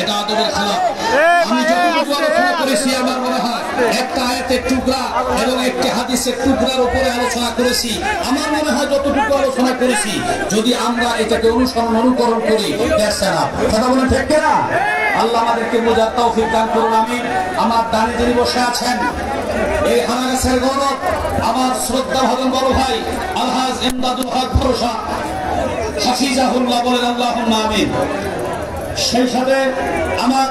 এটা আদবের খেলাফ। আমি যতটুকু আলোচনা করেছি আমার মনে হয় একটা আয়াতের টুকরা এবং একটি হাদিসের টুকরার উপরে আলোচনা করেছি। আমার মনে হয় যতটুকু আলোচনা করেছি যদি আমরা এটাকে অনুকরণ করি দেখছে না কথা বলেন ঠিক না? আল্লাহ আমাদেরকে বোঝার তৌফিক দান করুন। আমি আমার ডানে যিনি বসে আছেন এই হানাগাছের গৌরব আমার শ্রদ্ধা ভাজন বড় ভাই আলহাজ ইমদাদুল হক ভরসা হাফিজাহুল্লাহ বলেন আল্লাহুম্মা আমিন। সেই সাথে আমার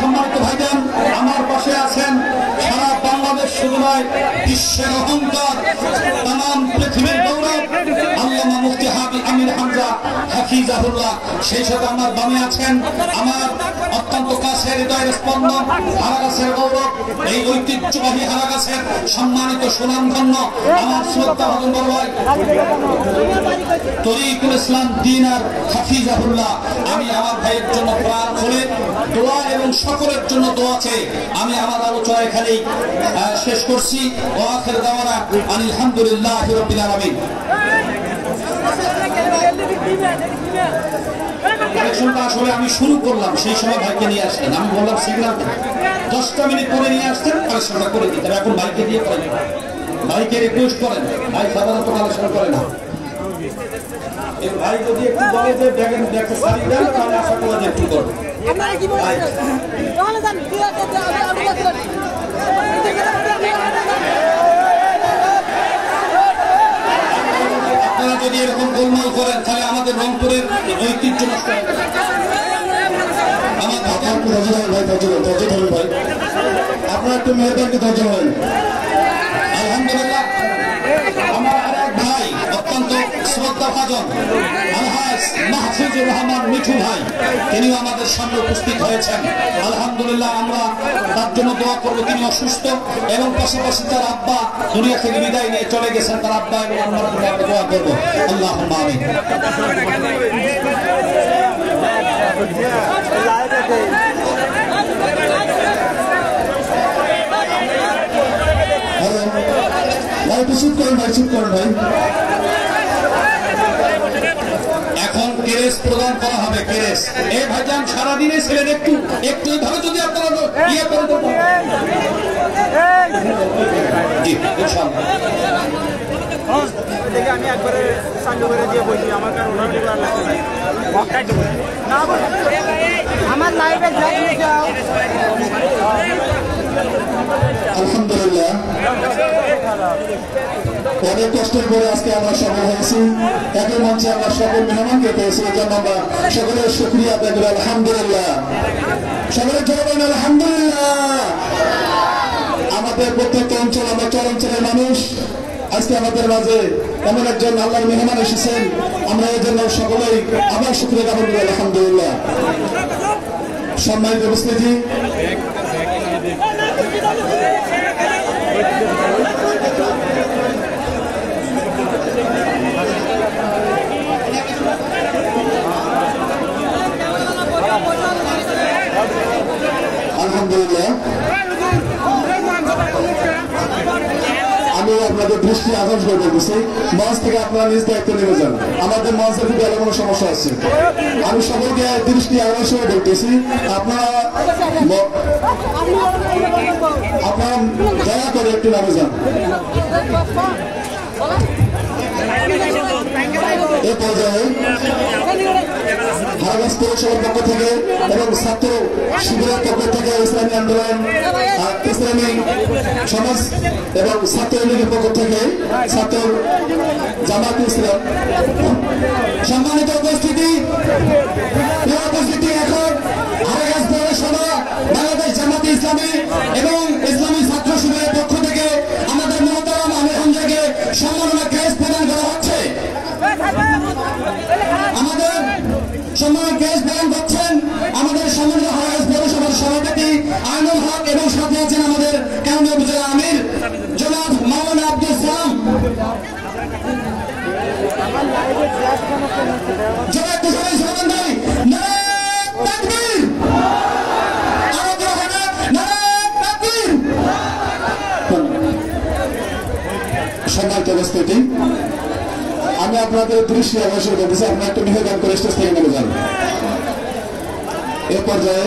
সম্মানিত ভাইজান আমার পাশে আছেন সারা বাংলাদেশ শুধু নয় বিশ্বের অহংকার তাম পৃথিবীর গৌরব আল্লামা মুফতি হাবিব আমির হামজা হাফিজাহুল্লাহ। সেই সাথে আমার বামে আছেন আমার অত্যন্ত কাছের হৃদয়ের স্পন্দন হারাগাছের গৌরব এই ঐতিহ্যবাহী হারাগাছের সম্মানিত সুনামধন্য আমার শ্রদ্ধা ভাজন বড় ভাই তরিকুল ইসলাম দিনার হাফিজাহুল্লাহ। আমি আমার ভাইয়ের জন্য প্রাণ খুলে দোয়া এবং সকলের জন্য দোয়া চেয়ে আমি আমার আলোচনা এখানেই শেষ করছি। ওয়া আখির দাওয়ানা আলহামদুলিল্লাহি রাব্বিল আলামিন। কালেকশনটা আসলে আমি শুরু করলাম সেই সময় ভাইকে নিয়ে আসতেন। আমি বললাম সিগন্যাল 10টা মিনিট পরে নিয়ে আসতেন কালেকশনটা করে দিতেন। এখন ভাইকে দিয়ে করেন, ভাইকে রিকোয়েস্ট করেন। ভাই সাধারণত কালেকশন করে না। এই ভাই যদি একটু বলে যে ব্যাগের ব্যাগটা সারি দেন তাহলে আশা করা যায় একটু করবে। আপনারা কি বলেন? তাহলে জান কি আছে আপনারা যদি এরকম গোলমাল করেন তাহলে আমাদের রংপুরের ঐতিহ্য নষ্ট হবে। আমার ভাই ভাই আপনারা একটু মেহরবানি ধৈর্য হবেন। আলহামদুলিল্লাহ আমার আরেক ভাই অত্যন্ত শ্রদ্ধাভাজন আলহাজ মাহফুজুর রহমান মিঠু ভাই তিনিও আমাদের সামনে উপস্থিত হয়েছেন। আলহামদুলিল্লাহ আমরা তার জন্য দোয়া করবো। তিনি অসুস্থ এবং পাশাপাশি তার আব্বা দুনিয়া থেকে বিদায় নিয়ে চলে গেছেন। তার আব্বা এবং আমরা দোয়া করবো। আল্লাহুম্মা আমিন। এখন কেরেস প্রদান করা হবে। কেরেস এই ভাইজান সারাদিনে ছিলেন একটু একটু ভাবে যদি আপনারা ইয়ে করে আমি একবারে দিয়ে বলছি আমার আমার লাইভে আলহামদুলিল্লাহ অনেক কষ্টের পরে আজকে আমরা সফল হয়েছি। একই মঞ্চে আমরা সকল মেহমানকে পেয়েছি। এই জন্য আমরা সকলের শুকরিয়া আদায় করি। আলহামদুলিল্লাহ সকলের জন্য আলহামদুলিল্লাহ। আমাদের প্রত্যেকটা অঞ্চল আমরা চরাঞ্চলের মানুষ। আজকে আমাদের মাঝে এমন একজন আল্লাহর মেহমান এসেছেন। আমরা এর জন্য সকলেই আবার শুকরিয়া জ্ঞাপন করি। আলহামদুলিল্লাহ সম্মানিত উপস্থিতি আলহামদুলিল্লাহ আমি আপনাদের দৃষ্টি আকর্ষণ করতেছি। মঞ্চ থেকে আপনারা নিজ দায়িত্ব নেমে যান। আমাদের মঞ্চের খুব ভালো কোনো সমস্যা আছে। আমি সকলকে দৃষ্টি আকর্ষণ করতেছি। আপনারা দয়া করে একটু নামে যান। এ পর্যায়ে হারাগাছ পৌরসভার পক্ষ থেকে এবং ছাত্র শিবিরের পক্ষ থেকে ইসলামী আন্দোলন ইসলামী সমাজ এবং ছাত্র লীগের পক্ষ থেকে ছাত্র জামাত ইসলাম সম্মানিত উপস্থিতি এখন হারাগাছ পৌরসভা বাংলাদেশ জামাত ইসলামী এবং ইসলামী ছাত্র শিবিরের পক্ষ থেকে আমাদের মহতারাম আমির হামজাকে সম্মাননা ক্রেস্ট প্রদান করা হচ্ছে। আমাদের সম্মান ক্রেস্ট প্রদান করছেন আমাদের সম্মানিত হারাগাছ পৌরসভার সভাপতি আইনুল হক এবং সাথে আছেন আমাদের কাউন্টি উপজেলা আমির জনাব মাওলানা আব্দুল সালাম। জনাব তুষার সালাম ভাই তাকবীর সম্মানিত উপস্থিতি, আমি আপনাদের দৃষ্টি আকর্ষণ করতেছি, আপনারা একটু নিবেদন করে স্টেজ থেকে নেমে যান। এ পর্যায়ে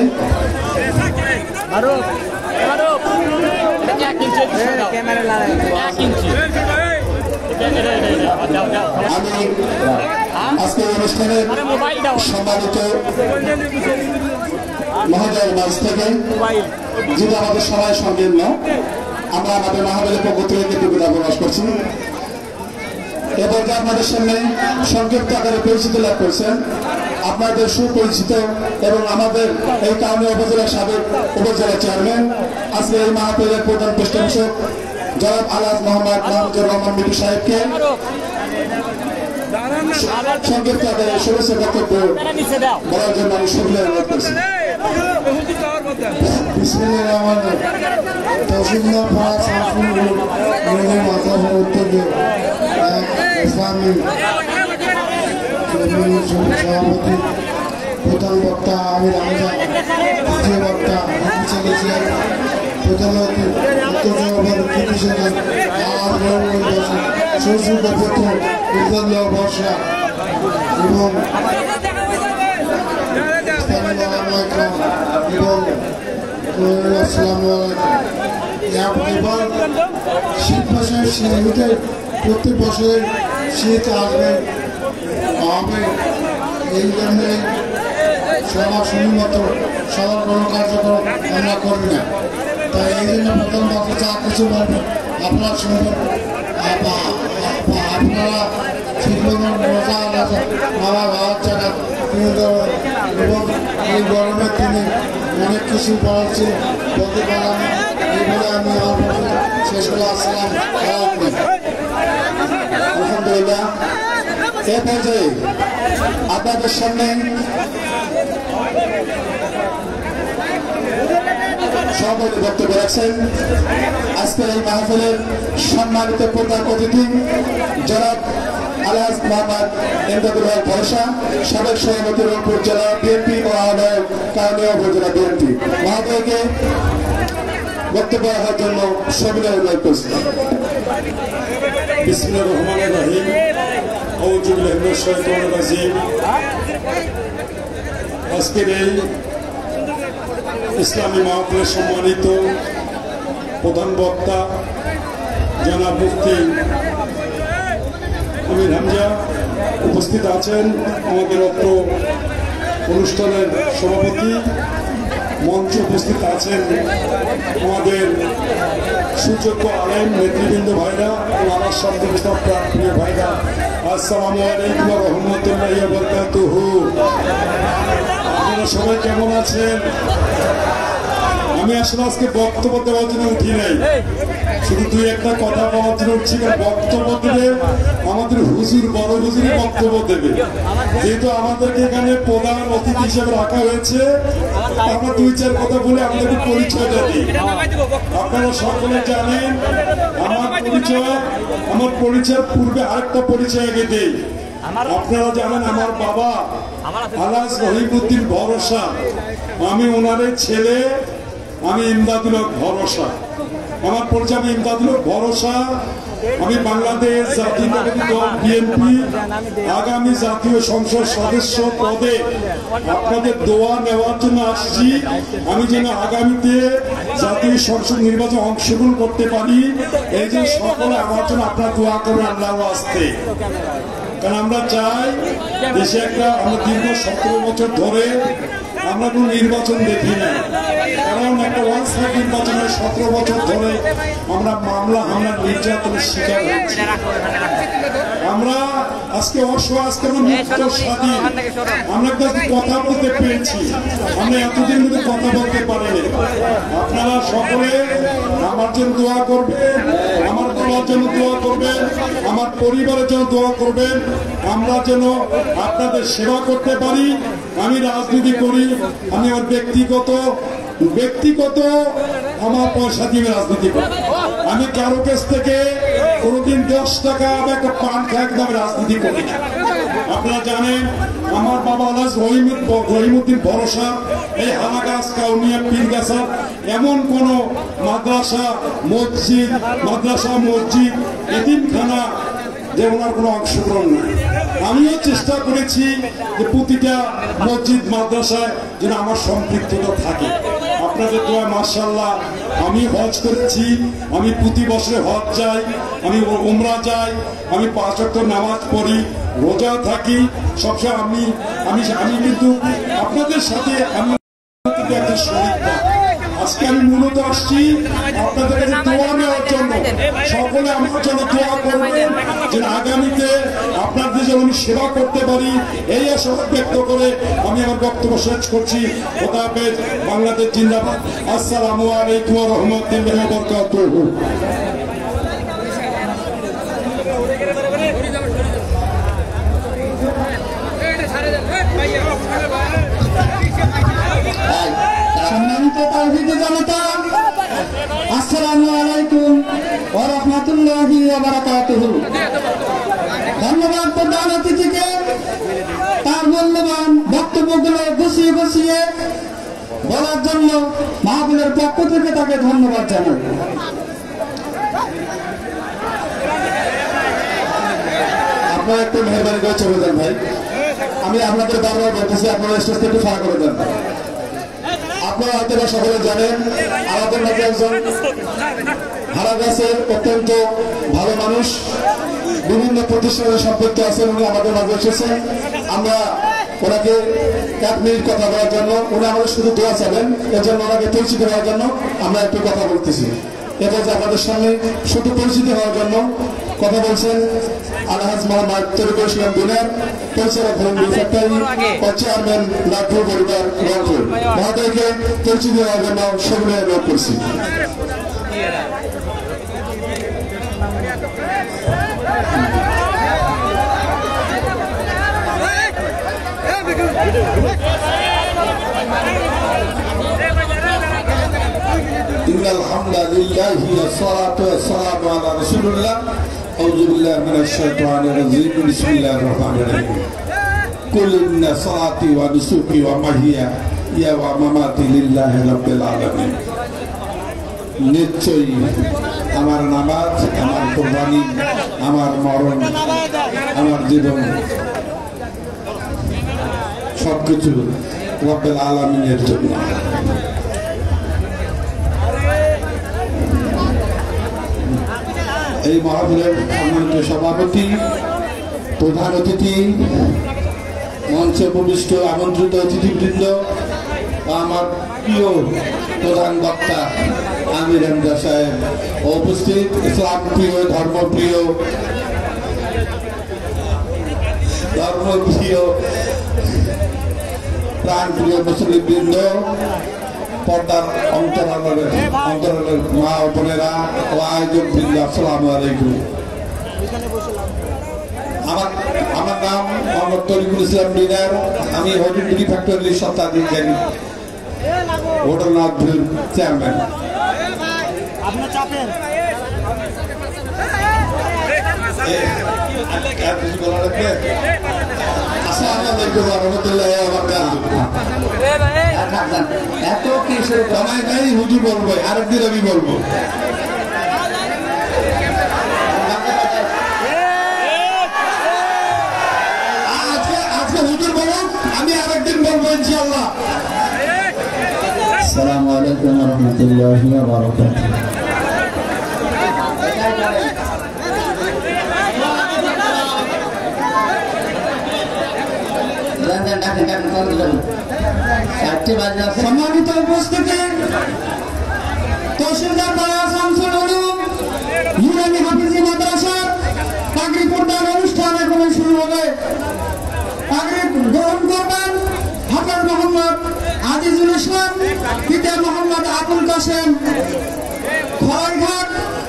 আমি আজকের অনুষ্ঠানের সম্মানিত মহোদয়ের মাঝ থেকে, যেটা আমাদের সবাই সংকীর্ণ, আমরা আমাদের মাহফিলের পক্ষ থেকে কৃতজ্ঞতা প্রকাশ করছি। এবার যে আপনাদের সামনে সংক্ষিপ্ত আকারে পরিচিত লাভ করছেন, আপনাদের সুপরিচিত এবং আমাদের এই কাউনিয়া উপজেলার সাবেক উপজেলা চেয়ারম্যান, আজকে এই মাহফিলের প্রধান পৃষ্ঠপোষক জনাব আলহাজ মোহাম্মদ মাহমুদুর রহমান মিটু সাহেবকে সংক্ষিপ্ত আকারে শুভেচ্ছা বক্তব্য বলার জন্য আমি সুবিধা অনুরোধ করছি। সভাপতি প্রধান বক্তা আমির আহমেদ, দ্বিতীয় বক্তা প্রধান বর্ষা এবং এবার শীত মাসের শীতে প্রত্যেক বছরের শীত আসবে হবে, এই জন্য সবার শুধুমাত্র সবার কোনো কার্যক্রম আমরা করি না। তাই এই জন্য প্রথম বছর যা কিছু বলবেন আপনারা শুনবেন, আপনারা ঠিকমতো মজা আমার ভাবার জায়গা কিনে দেবেন এবং এই গরমের দিনে অনেক কিছু বলছে বলতে পারলাম না। এই বলে আমি আমার শেষ করে আসলাম। আলহামদুলিল্লাহ, এ পর্যায়ে আপনাদের সামনে সভাপতি বক্তব্য রাখছেন আজকের এই মাহফিলের সম্মানিত প্রধান অতিথি জনাব আলহাজ মোহাম্মদ ইমদাদুল হক ভরসা, সাবেক সভাপতি রংপুর জেলা বিএনপি ও আহ্বায়ক কাউনিয়া উপজেলা বিএনপি মহোদয়কে বক্তব্য রাখার জন্য সবিনয় অনুরোধ করছি। বিসমিল্লাহির রহমানির রহিম। আউযু বিল্লাহি মিনাশ শাইতানির রাজিম। আজকের এই ইসলামী মাহফিলের সম্মানিত প্রধান বক্তা জনাব মুফতি আমির হামজা উপস্থিত আছেন, আমাদের অত্র অনুষ্ঠানের সভাপতি মঞ্চে উপস্থিত আছেন আমাদের সুযোগ্য আলেম নেতৃবৃন্দ ভাইরা ও আমার সামনে প্রিয় ভাইরা, আসসালামু আলাইকুম ওয়া রাহমাতুল্লাহি ওয়া বারাকাতুহু। আপনারা সবাই কেমন আছেন? আমি আসলে আজকে বক্তব্য দেওয়ার জন্য উঠি নাই, শুধু দুই একটা কথা বলার জন্য উঠছি। বক্তব্য দেবে আমাদের হুজুর, বড় হুজুরই বক্তব্য দেবে, যেহেতু আমাদেরকে এখানে প্রধান অতিথি হিসেবে রাখা হয়েছে। আমরা দুই চার কথা বলে আমাদেরকে পরিচয়টা দিই। আপনারা সকলে জানেন আমার পরিচয়ের পূর্বে আরেকটা পরিচয় আগে দিই। আপনারা জানেন আমার বাবা আলহাজ রহিমউদ্দিন ভরসা, আমি ওনারের ছেলে, আমি ইমদাদুল হক ভরসা। আমার পরিচয়, আমি ইমদাদুল হক ভরসা। আমি বাংলাদেশ জাতীয়তাবাদী দল বিএনপি আগামী জাতীয় সংসদ সদস্য পদে আপনাদের দোয়া নেওয়ার জন্য আসছি। আমি যেন আগামীতে জাতীয় সংসদ নির্বাচনে অংশগ্রহণ করতে পারি, এই যে সকলে আমার জন্য আপনারা দোয়া করবেন আল্লাহর ওয়াস্তে। কারণ আমরা চাই দেশে একটা, আমরা দীর্ঘ 17 বছর ধরে আমরা কোনো নির্বাচন দেখি না, কারণ একটা ওয়ান সাইড নির্বাচনে 17 বছর ধরে আমরা মামলা হামলা নির্যাতনের শিকার হচ্ছি। আমরা আজকে অসহায়, আজকে আমরা মুক্ত স্বাধীন, আমরা কথা বলতে পেরেছি, আমরা এতদিন মধ্যে কথা বলতে পারিনি। আপনারা সকলে আমার জন্য দোয়া করবেন, আমার দলের জন্য দোয়া করবেন, আমার পরিবারের জন্য দোয়া করবেন, আমরা যেন আপনাদের সেবা করতে পারি। আমি রাজনীতি করি, আমি আমার ব্যক্তিগত আমার পয়সা দিয়ে রাজনীতি করি। আমি কারো কাছ থেকে কোনোদিন 10 টাকা একটা পান খাই দামে রাজনীতি করি না। আপনারা জানেন আমার বাবা আলহাজ রহিমউদ্দিন ভরসা এই হালাগাছ কাউনিয়া পীরগাছা এমন কোন মাদ্রাসা মসজিদ এতিমখানা যে ওনার কোনো অংশগ্রহণ নাই। আমিও চেষ্টা করেছি যে প্রতিটা মসজিদ মাদ্রাসায় যেন আমার সম্পৃক্ততা থাকে। আপনাদের দোয়া মাশাআল্লাহ আমি হজ করেছি, আমি প্রতি বছরে হজ যাই, আমি উমরা যাই, আমি 5 ওয়াক্ত নামাজ পড়ি, রোজা থাকি, সবসময় আমি কিন্তু আপনাদের সাথে আমি একটা শরীর। আজকে আমি মূলত আসছি আপনাদের কাছে দোয়া নেওয়ার জন্য। সকলে আমার জন্য দোয়া করবেন যে আগামীতে আপনাদের যেন আমি সেবা করতে পারি, এই আশা ব্যক্ত করে আমি আমার বক্তব্য শেষ করছি। খোদা হাফেজ, বাংলাদেশ জিন্দাবাদ। আসসালামু আলাইকুম ওয়া রাহমাতুল্লাহি ওয়া বারাকাতুহু। সম্মানিত তাওহীদি জনতা, আসসালামু আলাইকুম ওয়া রাহমাতুল্লাহি ওয়া বারাকাতুহু। ধন্যবাদ প্রধান অতিথিকে তার মূল্যবান বক্তব্যগুলো গুছিয়ে বলার জন্য মাহফিলের পক্ষ থেকে তাকে ধন্যবাদ জানাই। আপনারা একটু মেহরবানি করে চলে যান ভাই, আমি আপনাদের বারবার বলতেছি আপনারা স্টেজটা একটু ফাঁকা করে দেন। আপনারা হয়তো সকলে জানেন আমাদের মাঝে একজন হারাগাছের অত্যন্ত ভালো মানুষ, বিভিন্ন প্রতিষ্ঠানে সম্পৃক্ত আছেন, উনি আমাদের মাঝে এসেছেন। আমরা ওনাকে 1 মিনিট কথা বলার জন্য, উনি আমাদের শুধু দোয়া চাবেন, এর জন্য ওনাকে পরিচিত হওয়ার জন্য আমরা একটু কথা বলতেছি। এবার যে আপনাদের সামনে শুধু পরিচিত হওয়ার জন্য কথা বলছেন আলহাজ মোহাম্মদ তরিকুল ইসলাম বিনার, পরিচালক ফ্যাক্টরি ও চেয়ারম্যান নাগপুর পরিবার রংপুর মহোদয়কে পরিচিত হওয়ার জন্য সেগুলো অনুরোধ করছি। ইন্নাল হামদালিল্লাহি ওয়াস সালাতু ওয়াস সালামু আলা রাসূলিল্লাহ। আউযু বিল্লাহি মিনাশ শাইতানির রাজীম। বিসমিল্লাহির রহমানির রহিম। কুল ইন্না সালাতি ওয়া নুসুকি ওয়া মাহিয়া ওয়া মামাতি লিল্লাহি রাব্বিল আলামিন। নিশ্চয়ই আমার নামাজ, আমার কুরবানি, আমার মরণ, আমার জীবন সবকিছু রব্বিল আলামিনের জন্য। এই মাহফিলের সম্মানিত সভাপতি, প্রধান অতিথি, মঞ্চে উপবিষ্ট আমন্ত্রিত অতিথিবৃন্দ, আমার প্রিয় প্রধান বক্তা আমির হামজা সাহেব উপস্থিত, ইসলাম প্রিয়, ধর্মপ্রিয় প্রাণপ্রিয় মুসলিমবৃন্দ, পর্দার অন্তরালের মা ও বোনেরা ও আয়োজক বৃন্দ, আসসালামু আলাইকুম। আমার নাম মোহাম্মদ তরিকুল ইসলাম বিনার। আমি হোটেল বিডি ফ্যাক্টরির স্বত্বাধিকারী, হোটেল নাগপুর চেয়ারম্যান। এত কিছু হুজুর বলবো, আরেকদিন আমি বলবো। আজকে হুজুর বলো, আমি আরেকদিন বলবো ইনশাআল্লাহ। আসসালামু আলাইকুম ওয়া রাহমাতুল্লাহি ওয়া বারাকাতুহু। সম্মানিত উপস্থিতি, তহসিলদার পাড়া শামসুল উলুম নুরানি হাফিজি মাদ্রাসা পাগড়ি প্রদান অনুষ্ঠান এখন শুরু হবে। পাগড়ি গ্রহণ করবেন হাফেজ মোহাম্মদ আজিজুল ইসলাম, পিতা মোহাম্মদ আবুল কাসেম, খড়াইঘাট,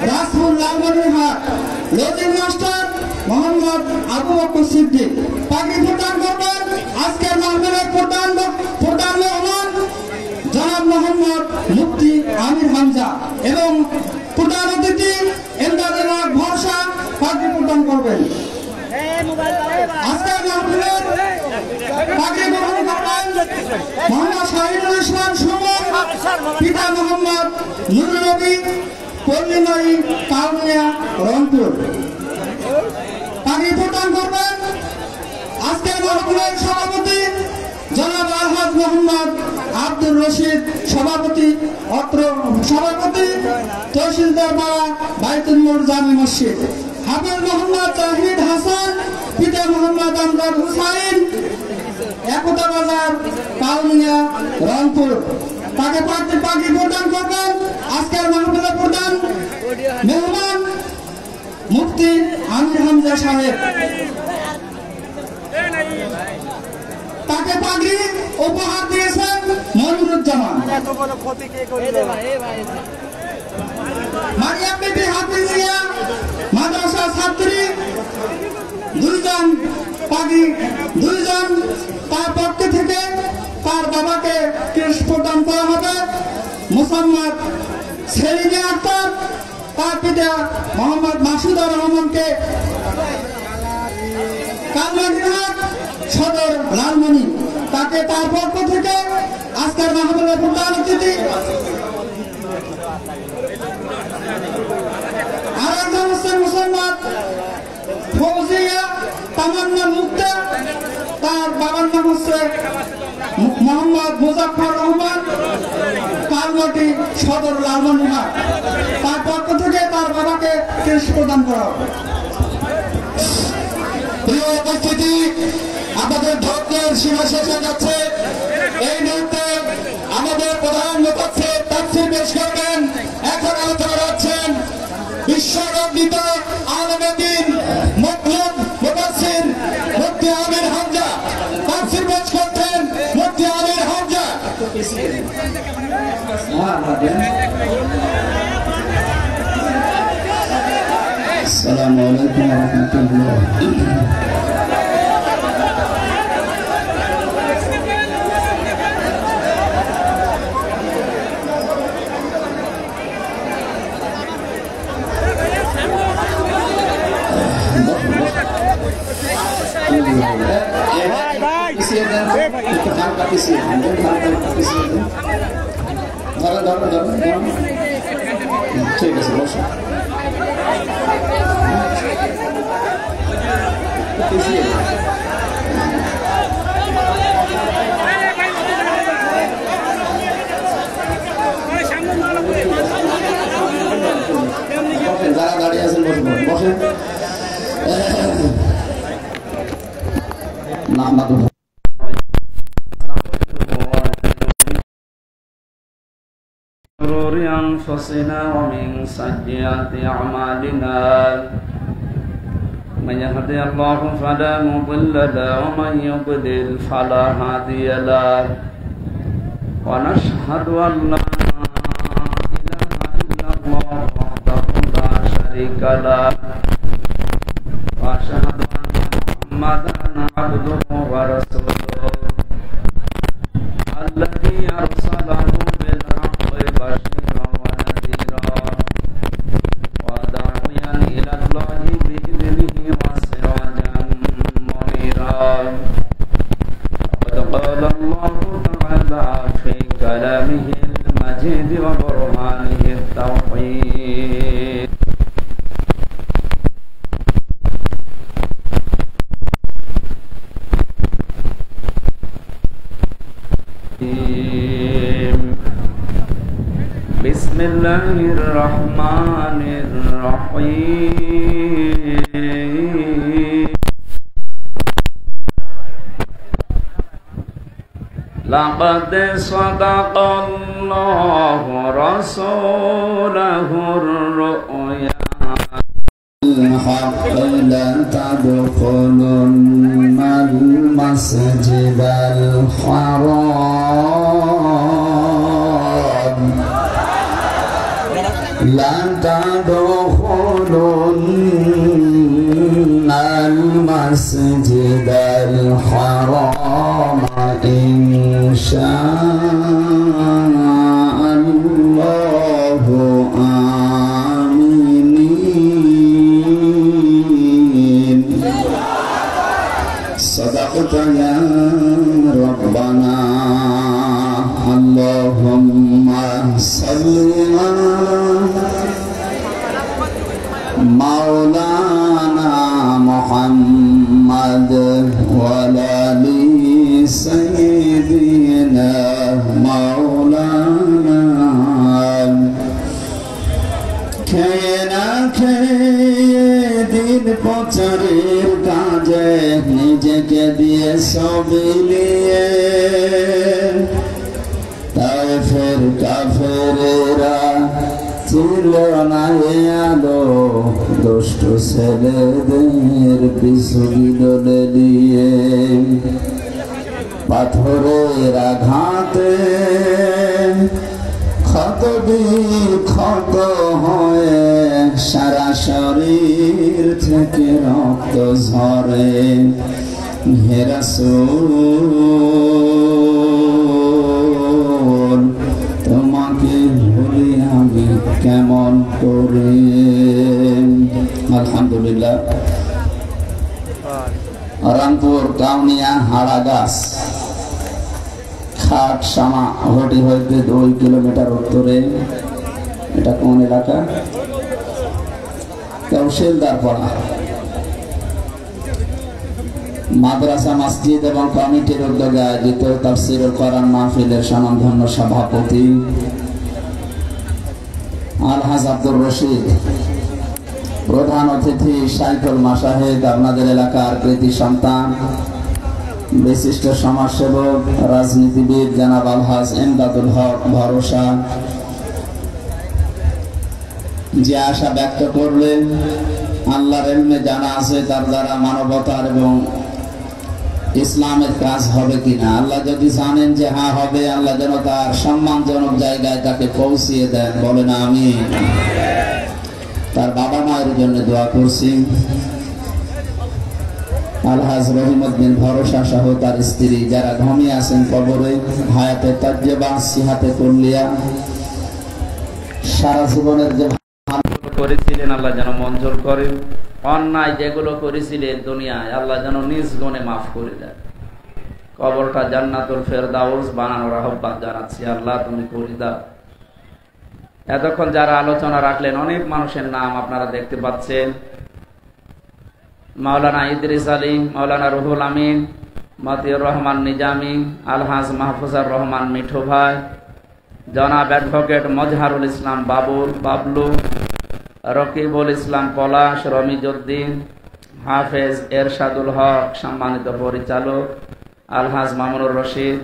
রাজপুর, লালমনিরহাট। Lodging master Mohammad Abu Bakar Siddique. পাগড়ি প্রদান করবেন আজকের মাহফিলের প্রধান মেহমান জনাব মোহাম্মদ মুফতি আমির হামজা এবং প্রধান অতিথি এমদাদুল হক ভরসা পাগড়ি প্রদান করবেন। আজকের মাহফিলের পাগড়ি গ্রহণ করবেন মোহাম্মদ শাহিনুল ইসলাম সুমন, পিতা মোহাম্মদ নুরুল নবী, পল্লীমারি, কাউনিয়া, রংপুর। তাকে প্রদান করবেন আজকের মাহফিলের সভাপতি জনাব আলহাজ মোহাম্মদ আব্দুর রশিদ, সভাপতি তহসিলদার পাড়া বাইতুল নূর জামে মসজিদ। হাফেজ মোহাম্মদ জাহিদ হাসান, পিতা মোহাম্মদ আমজাদ হুসাইন, একতা বাজার, কাউনিয়া, রংপুর। তাকে পাখি প্রদান করবেন আজকের মাহফিলের প্রধান মেহমান মুফতি আমির হামজা সাহেব। তাকে পাগড়ি উপহার দিয়েছেন মনিরুজ্জামান। মারিয়াম বিবি হাফিজিয়া মাদ্রাসা ছাত্রী, দুইজন পাগড়ি, দুইজন তার পক্ষ থেকে তার বাবাকে ক্রেশ প্রদান করা হবে। মোসাম্মদ সেলিনা আক্তার, তার পিতা মোহাম্মদ মাসুদুর রহমানকে কালমাটিহাট সদর লালমনি, তাকে তার পক্ষ থেকে আজকের মাহফিলের প্রধান অতিথি। আর একজন হচ্ছেন মোসাম্মদ ফৌজিয়া তামান্না মুক্তা, তার বাবার নাম হচ্ছে মোহাম্মদ মুজাফফর রহমান, কালমাটি সদর লালমনিহাট। তার পক্ষ থেকে তার বাবাকে ক্রেশ প্রদান করা হবে। প্রিয় উপস্থিতি, আমাদের ধর্মের সীমা শেষ হয়ে যাচ্ছে। এই মুহূর্তে আমাদের প্রধান মুফাসসির তাফসীর পেশ করবেন। এখন আলোচনা রাখছেন বিশ্বনন্দিত আলেমে দ্বীন মতলব মুফাসসির মুফতি আমির হামজা। তাফসীর পেশ করছেন মুফতি আমির হামজা। আসসালামু আলাইকুম ওয়া রাহমাতুল্লাহ। ঠিক আছে, বসো। যারা দাঁড়িয়ে আছেন বসে বসেন। شرور أنفسنا ومن سيئات أعمالنا من يهدي الله فلا مضل له ومن يضلل فلا هادي له ونشهد أن لا إله إلا الله وحده لا شريك له وأشهد أن محمدا عبده ورسوله الذي أرسله بالحق بشيرا ونذيرا وداعيا إلى الله بإذنه وسراجا منيرا. وقد قال الله تعالى في كلامه المجيد وبرهانه التوحيد بسم الله الرحمن الرحيم. لقد صدق الله رسوله الرؤيا الحق لا تدخلن المسجد الحرام لا تدخلن المسجد الحرام إن شاء الله آمنين. صدقت يا ربنا খেয়ে না খেয়ে দিন প্রচারের কাজে নিজেকে দিয়ে সব মিলিয়ে তায়েফের কাফেরেরা ছিল না আলো দুষ্ট ছেলেদের পিছু দলে দিয়ে পাথরের আঘাতে ক্ষত বিক্ষত হয়ে সারা শরীর থেকে রক্ত ঝরে। হে রাসূল তোমাকে ভুলি আমি কেমন করে। আলহামদুলিল্লাহ। রামপুর কাউনিয়া হাড়াগাছ খাটসামা হটি হইতে 2 কিলোমিটার উত্তরে। এটা কোন এলাকা? তহসিলদার পাড়া। মাদ্রাসা মসজিদ এবং কমিটির উদ্যোগে আয়োজিত তাফসীরুল কোরআন মাহফিলের স্বনামধন্য সভাপতি আলহাজ আব্দুর রশিদ, প্রধান অতিথি সাইফুল মাশাহিদ, আপনাদের এলাকার কৃতি সন্তান বিশিষ্ট সমাজসেবক রাজনীতিবিদ জনাব আলহাজ ইমদাদুল হক ভরসা, যে আশা ব্যক্ত করলেন আল্লাহর ইলমে জানা আছে তার দ্বারা মানবতার এবং ইসলামের কাজ হবে কিনা। আল্লাহ যদি জানেন যে হ্যাঁ হবে, আল্লাহ যেন তার সম্মানজনক জায়গায় তাকে পৌঁছিয়ে দেন, বলেন আমিন। তার বাবা মায়ের জন্য দোয়া করছি। আলহাজ রহিমউদ্দিন ভরসা সহ তার স্ত্রী যারা ঘুমিয়ে আছেন কবরে, হায়াতে তাজ্জেবা সিহাতে কুল্লিয়া, সারা জীবনের যে করেছিলেন আল্লাহ যেন মঞ্জুর করেন। অন্যায় যেগুলো করেছিলেন দুনিয়ায় আল্লাহ যেন নিজ গুণে মাফ করে দেন। কবরটা জান্নাতুল ফেরদাউস বানানোর আহ্বান জানাচ্ছি, আল্লাহ তুমি করে দাও। এতক্ষণ যারা আলোচনা রাখলেন অনেক মানুষের নাম আপনারা দেখতে পাচ্ছেন। মাওলানা ইদ্রিস আলী, মাওলানা রুহুল আমিন, মতিউর রহমান নিজামী, আলহাজ মাহফুজার রহমান মিঠু ভাই, জনাব অ্যাডভোকেট মজহারুল ইসলাম বাবলু, রকিবুল ইসলাম পলাশ, রমিজউদ্দিন, হাফেজ এরশাদুল হক, সম্মানিত পরিচালক আলহাজ মামুনুর রশিদ।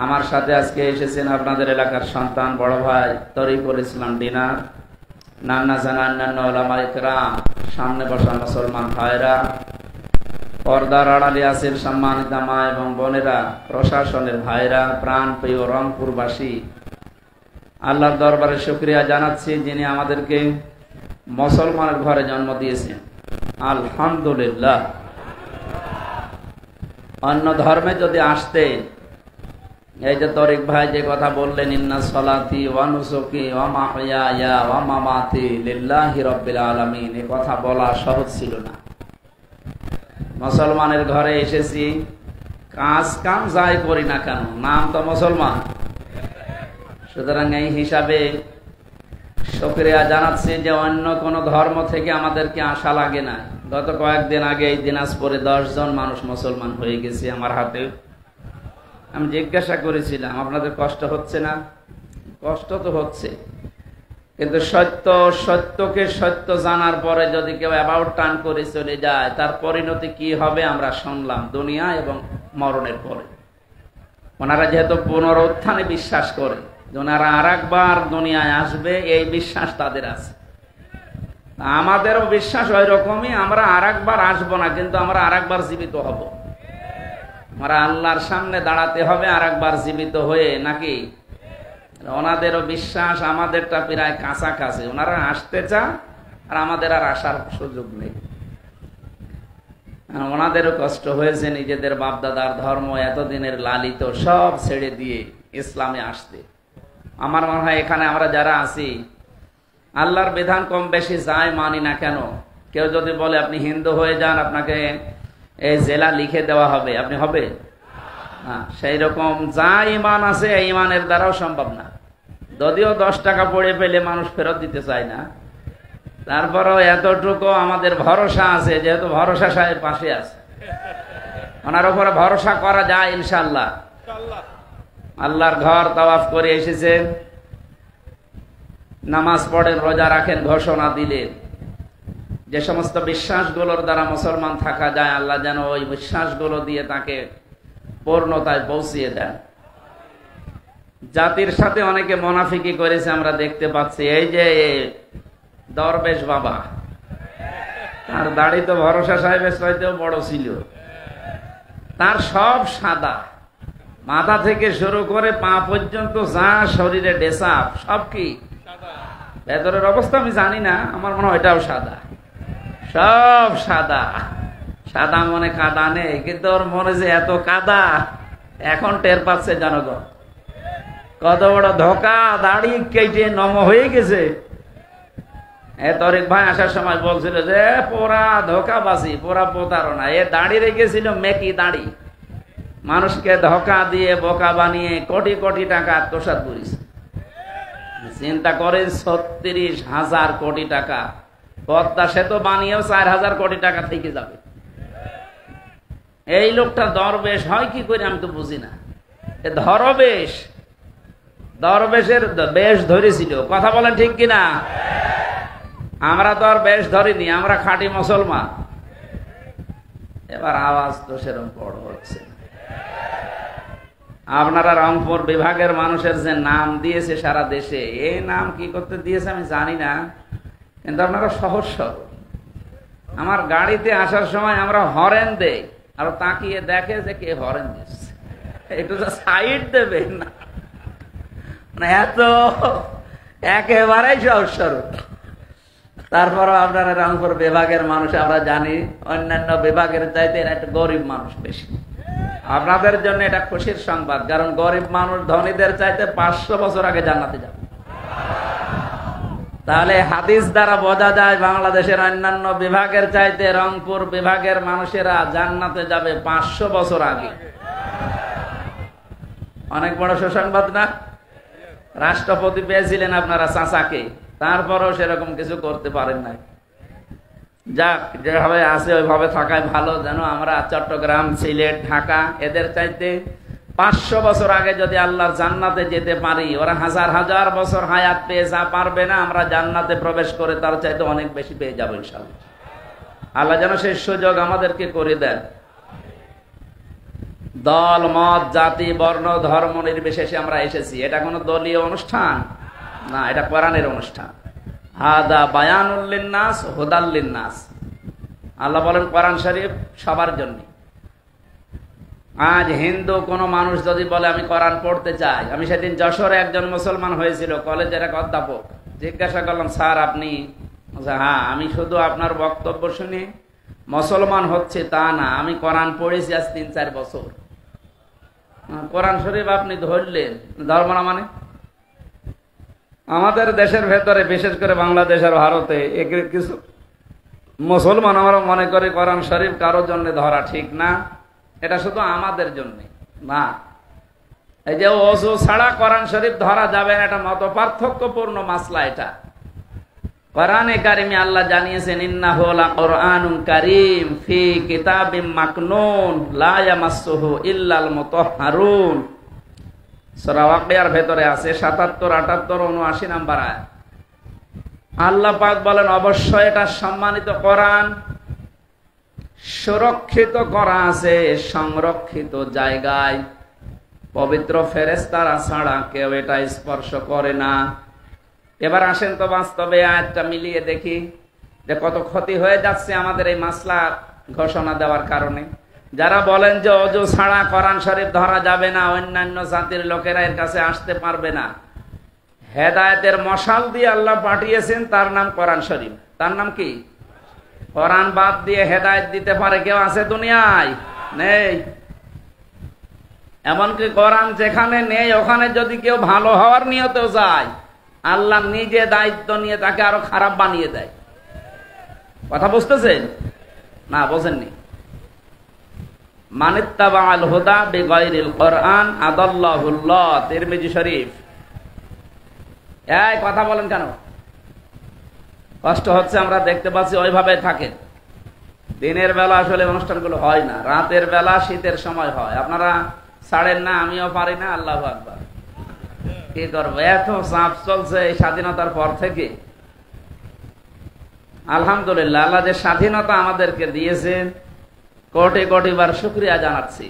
আমার সাথে আজকে এসেছেন আপনাদের এলাকার সন্তান বড় ভাই তরিকুল ইসলাম ডিনার, নান্না জানা অন্যান্য ওলামা ইকরাম, সামনে বসা মুসলমান ভাইরা, পর্দার আড়ালে আছেন সম্মানিত মা এবং বোনেরা, প্রশাসনের ভাইরা, প্রাণ প্রিয় রংপুরবাসী, আল্লাহর দরবারে শুকরিয়া জানাচ্ছি যিনি আমাদেরকে মুসলমানের ঘরে জন্ম দিয়েছেন। আলহামদুলিল্লাহ। অন্য ধর্মে যদি আসতে, এই যে তরিক ভাই যে কথা বললেন, ইন্না সলাতি ওয়া নুসুকি ওয়া মাহইয়ায়া ওয়া মামাতি লিল্লাহি রাব্বিল আলামিন, এই কথা বলা সহজ ছিল না। মুসলমানের ঘরে এসেছি, কাজ কাম যাই করি না কেন নাম তো মুসলমান। সুতরাং এই হিসাবে শুকরিয়া জানাচ্ছি যে অন্য কোন ধর্ম থেকে আমাদেরকে আশা লাগে না। গত কয়েকদিন আগে এই দিনাজপুরে 10 জন মানুষ মুসলমান হয়ে গেছে আমার হাতে। আমি জিজ্ঞাসা করেছিলাম আপনাদের কষ্ট হচ্ছে না? কষ্ট তো হচ্ছে, কিন্তু সত্যকে সত্য জানার পরে যদি কেউ অ্যাবাউট টার্ন করে চলে যায় তার পরিণতি কি হবে আমরা শুনলাম দুনিয়া এবং মরণের পরে। ওনারা যেহেতু পুনরুত্থানে বিশ্বাস করে, ওনারা আরেকবার দুনিয়ায় আসবে এই বিশ্বাস তাদের আছে। আমাদেরও বিশ্বাস ওই রকমই, আমরা আরেকবার আসবো না, কিন্তু আমরা আরেকবার জীবিত হব। আমরা আল্লাহর সামনে দাঁড়াতে হবে আরেকবার জীবিত হয়ে, নাকি? ওনাদেরও বিশ্বাস আমাদেরটা প্রায় কাছাকাছি। ওনারা আসতে চান আর আমাদের আর আসার সুযোগ নেই। ওনাদেরও কষ্ট হয়েছে নিজেদের বাপদাদার ধর্ম এতদিনের লালিত সব ছেড়ে দিয়ে ইসলামে আসতে। আমার মনে হয় এখানে আমরা যারা আছি আল্লাহর বিধান কম বেশি যাই মানি না কেন, কেউ যদি বলে আপনি হিন্দু হয়ে যান আপনাকে এই জেলা লিখে দেওয়া হবে, আপনি হবে? সেই রকম যা ইমান আছে এই ইমানের দ্বারাও সম্ভব না। যদিও 10 টাকা পড়ে পেলে মানুষ ফেরত দিতে চায় না, তারপরেও এতটুকু আমাদের ভরসা আছে, যেহেতু ভরসা সাহেব পাশে আছে, ওনার উপরে ভরসা করা যায় ইনশাআল্লাহ। আল্লাহর ঘর তাওয়াফ করে এসেছেন, নামাজ পড়েন, রোজা রাখেন, ঘোষণা দিলেন যে সমস্ত বিশ্বাসগুলোর দ্বারা মুসলমান থাকা যায়, আল্লাহ যেন ওই বিশ্বাসগুলো দিয়ে তাকে পূর্ণতায় পৌঁছিয়ে দেন। জাতির সাথে অনেকে মুনাফিকি করেছে, আমরা দেখতে পাচ্ছি। এই যে দরবেশ বাবা, তার দাড়ি তো ভরসা সাহেবের চাইতেও বড় ছিল, তার সব সাদা, মাথা থেকে শুরু করে পা পর্যন্ত যা শরীরে ডেসাপ সব কি ভেতরের অবস্থা আমি জানি না, আমার মনে হয় এটাও সাদা, সব সাদা। সাদা মনে কাদা নেই, কিন্তু ওর মনে যে এত কাদা এখন টের পাচ্ছে জনগণ। কত বড় ধোকা, দাড়ি কেটে নম হয়ে গেছে। তরিক ভাই আসার সময় বলছিল যে পোড়া ধোকাবাজি, পোড়া প্রতারণা। এ দাড়ি রেখেছিল মেকি দাড়ি, মানুষকে ধোকা দিয়ে বোকা বানিয়ে কোটি কোটি টাকা আত্মসাৎ করেছে। চিন্তা করে ৩৬,০০০ কোটি টাকা, পদ্মা সেতু বানিয়েও ৪,০০০ কোটি টাকা থেকে যাবে। এই লোকটা দরবেশ হয় কি করে আমি তো বুঝি না। ধরবেশ, দরবেশের বেশ ধরেছিল, কথা বলেন ঠিক কিনা? আমরা তো আর বেশ ধরিনি, আমরা খাঁটি মুসলমান। এবার আওয়াজ তো সেরকম বড় হচ্ছে। আপনারা রংপুর বিভাগের মানুষের যে নাম দিয়েছে সারা দেশে, এই নাম কি করতে দিয়েছে আমি জানি না, কিন্তু আপনারা সহজ সরল। আমার গাড়িতে আসার সময় আমরা হরেন দেই, আর তাকিয়ে দেখে যে কে হরেন দিচ্ছে, একটু সাইড দেবে না, এত একেবারেই সহজ সরল। তারপরও আপনারা রংপুর বিভাগের মানুষ, আমরা জানি অন্যান্য বিভাগের চাইতে এরা একটু গরিব মানুষ বেশি। আপনাদের জন্য এটা খুশির সংবাদ, কারণ গরিব মানুষ ধনীদের চাইতে 500 বছর আগে জান্নাতে যাবে। তাহলে হাদিস দ্বারা বোঝা যায় বাংলাদেশের অন্যান্য বিভাগের চাইতে রংপুর বিভাগের মানুষেরা জান্নাতে যাবে 500 বছর আগে। অনেক বড় সুসংবাদ না? রাষ্ট্রপতি পেয়েছিলেন আপনারা চাচাকে, তারপরও সেরকম কিছু করতে পারেন নাই। যাক, যেভাবে আছে ওইভাবে থাকাই ভালো। যেন আমরা চট্টগ্রাম, সিলেট, ঢাকা এদের চাইতে 500 বছর আগে যদি আল্লাহর জান্নাতে যেতে পারি, ওরা হাজার হাজার বছর হায়াত পেয়ে যা পারবে না, আমরা জান্নাতে প্রবেশ করে তার চাইতে অনেক বেশি পেয়ে যাবো ইনশাআল্লাহ। আল্লাহ যেন সেই সুযোগ আমাদেরকে করে দেন। দল, মত, জাতি, বর্ণ, ধর্ম নির্বিশেষে আমরা এসেছি। এটা কোনো দলীয় অনুষ্ঠান না, এটা কোরআনের অনুষ্ঠান। হাদা বায়ানুল লিন্নাস হুদাল লিন্নাস। আল্লাহ বলেন কোরআন শরীফ সবার জন্য। আজ হিন্দু কোন মানুষ যদি বলে আমি কোরআন পড়তে চাই, আমি সেদিন যশোরে একজন মুসলমান হয়েছিল, কলেজের এক অধ্যাপক, জিজ্ঞাসা করলাম স্যার আপনি? হ্যাঁ, আমি শুধু আপনার বক্তব্য শুনে মুসলমান হচ্ছে তা না, আমি কোরআন পড়েছি আজ ৩-৪ বছর। কোরআন শরীফ আপনি ধরলেন, ধর্ম না মানে? আমাদের দেশের ভেতরে, বিশেষ করে বাংলাদেশ আর ভারতে, কিছু মুসলমান আমরা মনে করি কোরআন শরীফ কারোর জন্য ধরা ঠিক না, এটা শুধু আমাদের জন্য না। এই যে ওযু ছাড়া কোরআন শরীফ ধরা যাবে না, এটা মত পার্থক্যপূর্ণ মাসলা। এটা কোরআনে কারিমে আল্লাহ জানিয়েছেন ইন্নাহু লাকুরআনুন কারীম ফি কিতাবিম মাকনুন লা ইয়ামাসসুহু ইল্লাল মুতাহহারুন। সূরা ওয়াকিয়ার ভেতরে আছে ৭৭, ৭৮, ৭৯ নাম্বার আয়াত। আল্লাহ পাক বলেন অবশ্যই এটা সম্মানিত কোরআন, সুরক্ষিত করা আছে সংরক্ষিত জায়গায়, পবিত্র ফেরেশতারা ছাড়া কেউ এটা স্পর্শ করে না। এবার আসেন তো বাস্তবে আয়াতটা মিলিয়ে দেখি যে কত ক্ষতি হয়ে যাচ্ছে আমাদের এই মাসলা ঘোষণা দেওয়ার কারণে। যারা বলেন যে ওযু ছাড়া কোরআন শরীফ ধরা যাবে না, অন্যান্য জাতির লোকেরা এর কাছে আসতে পারবে না, হেদায়েতের মশাল দিয়ে আল্লাহ পাঠিয়েছেন, তার নাম কোরআন শরীফ। তার নাম কি? কোরআন বাদ দিয়ে হেদায়েত দিতে পারে কেউ আছে দুনিয়ায়? নেই। এমনকি কোরআন যেখানে নেই ওখানে যদি কেউ ভালো হওয়ার নিয়তেও যায়, আল্লাহ নিজে দায়িত্ব নিয়ে তাকে আরো খারাপ বানিয়ে দেয়। কথা বুঝতেছেন না? বোঝেননি? মানিত্তাবাআল হুদা বিগাইরিল কোরআন আদাল্লাহুল্লাহ, তিরমিজি শরীফ। এই কথা বলেন কেন? কষ্ট হচ্ছে, আমরা দেখতে পাচ্ছি ওইভাবে থাকেন। দিনের বেলা আসলে অনুষ্ঠানগুলো হয় না, রাতের বেলা শীতের সময় হয়। আপনারা ছাড়েন না, আমিও পারি না। আল্লাহু আকবার। কি করবো, এত চাপ চলছে এই স্বাধীনতার পর থেকে। আলহামদুলিল্লাহ, আল্লাহ যে স্বাধীনতা আমাদেরকে দিয়েছেন কোটি কোটি বার শুকরিয়া জানাচ্ছি।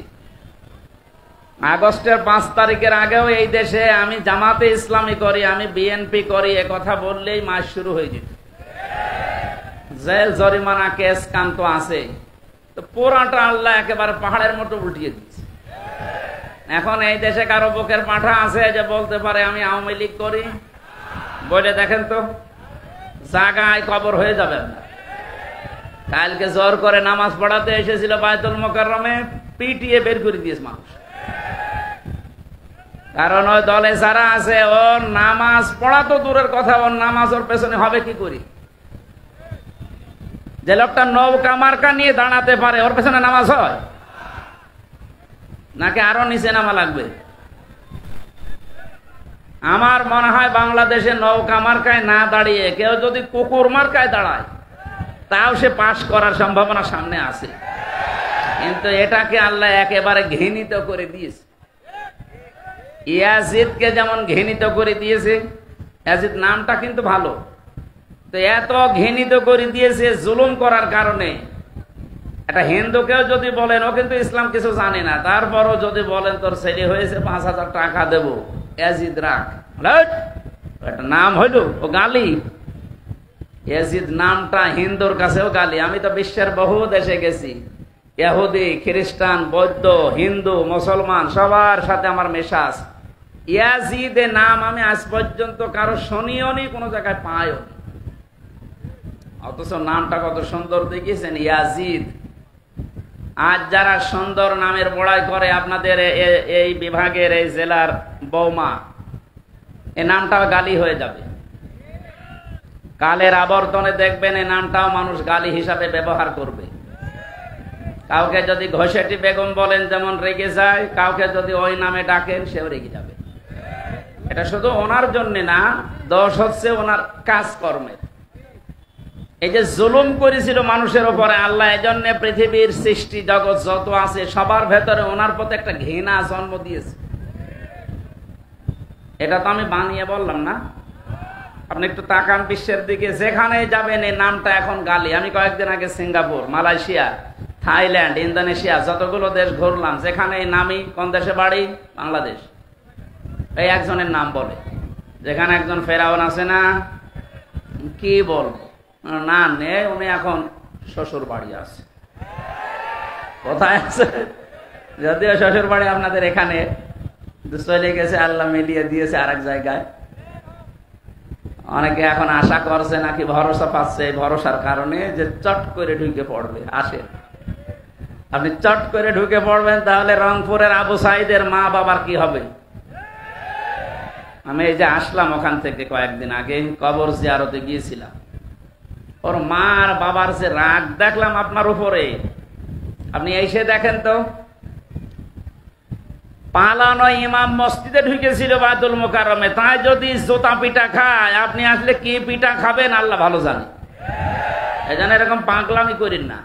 আগস্টের 5 তারিখের আগেও এই দেশে আমি জামাতে ইসলামী করি, আমি বিএনপি করি, এ কথা বললেই মাস শুরু হয়ে যেত। জেল জরিমানা কেস কান তো আছে, তো পুরাটা আল্লাহ একেবারে পাহাড়ের মতো উল্টিয়ে দিচ্ছে। এখন এই দেশে কারো বুকের পাঠা আছে যে বলতে পারে আমি আওয়ামী লীগ করি? বলে দেখেন তো, জায়গায় কবর হয়ে যাবে আপনার। কালকে জোর করে নামাজ পড়াতে এসেছিল বায়তুল মোকাররমে, পিটিয়ে বের করে দিয়েছে মানুষ। কারণ ওই দলে যারা আছে ওর নামাজ পড়া তো দূরের কথা, ওর নামাজ ওর পেছনে হবে কি করি? যে লোকটা নৌকা মার্কা নিয়ে দাঁড়াতে পারে ওর পেছনে নামাজ হয় নাকি আরো নিচে নামা লাগবে? আমার মনে হয় বাংলাদেশে নৌকা মার্কায় না দাঁড়িয়ে কেউ যদি কুকুর মার্কায় দাঁড়ায় তাও সে পাশ করার সম্ভাবনা সামনে আছে। কিন্তু এটাকে আল্লাহ একেবারে ঘৃণিত করে দিয়েছে। ইয়াজিদকে যেমন ঘৃণিত করে দিয়েছে, ইয়াজিদ নামটা কিন্তু ভালো, তো এত ঘৃণিত করে দিয়েছে জুলুম করার কারণে। একটা হিন্দুকেও যদি বলেন ও কিন্তু ইসলাম কিছু জানে না, তারপরও যদি বলেন তোর ছেলে হয়েছে 5,000 টাকা দেবো, ইয়াজিদ রাখ, একটা নাম হইল ও গালি। ইয়াজিদ নামটা হিন্দুর কাছেও গালি। আমি তো বিশ্বের বহু দেশে গেছি, ইহুদি, খ্রিস্টান, বৌদ্ধ, হিন্দু, মুসলমান সবার সাথে আমার মেশাস। ইয়াজিদে নাম আমি আজ পর্যন্ত কারো শুনিও নি, কোনো জায়গায় পাইও নি, অথচ নামটা কত সুন্দর দেখিয়েছেন, ইয়াজিদ। আজ যারা সুন্দর নামের বড়াই করে আপনাদের এই বিভাগের এই জেলার বৌমা, এই নামটাও গালি হয়ে যাবে। কালের আবর্তনে দেখবেন এই নামটাও মানুষ গালি হিসাবে ব্যবহার করবে। কাউকে যদি ঘষেটি বেগম বলেন যেমন রেগে যায়, কাউকে যদি ওই নামে ডাকেন সেও রেগে যাবে। এটা শুধু ওনার জন্য না, দোষ হচ্ছে ওনার কাজকর্মের। এই যে জুলুম করেছিল মানুষের উপরে আল্লাহ, এজন্য পৃথিবীর সৃষ্টি জগৎ যত আছে সবার ভেতরে ওনার প্রতি একটা ঘৃণা জন্ম দিয়েছে। এটা তো আমি বানিয়ে বললাম না। আপনি একটু তাকান বিশ্বের দিকে, যেখানে যাবেন এই নামটা এখন গালি। আমি কয়েকদিন আগে সিঙ্গাপুর, মালয়েশিয়া, থাইল্যান্ড, ইন্দোনেশিয়া যতগুলো দেশ ঘুরলাম, যেখানে এই নামই, কোন দেশে বাড়ি? বাংলাদেশ, এই একজনের নাম বলে। যেখানে একজন ফেরাউন আছে না, কি বলবো, না নে উনি এখন শ্বশুর বাড়ি আছে। কোথায় আছে? যদিও শ্বশুর বাড়ি আপনাদের এখানে, চলে গেছে, আল্লাহ মিলিয়ে দিয়েছে আরেক জায়গায়। অনেকে এখন আশা করছে নাকি ভরসা পাচ্ছে, এই ভরসার কারণে যে চট করে ঢুকে পড়বে। আসে, আপনি চট করে ঢুকে পড়বেন, তাহলে রংপুরের আবু সাইদের মা বাবার কি হবে? আমি এই যে আসলাম ওখান থেকে কয়েকদিন আগে, কবর জিয়ারতে গিয়েছিলাম, ওর মা আর বাবার যে রাগ দেখলাম আপনার উপরে। আপনি এসে দেখেন তো, পালানো ইমাম মসজিদে ঢুকেছিল বায়তুল মোকাররমে, তাই যদি জোতা পিঠা খায়, আপনি আসলে কি পিঠা খাবেন আল্লাহ ভালো জানে। এই জন্য এরকম পাগলামি করেন না।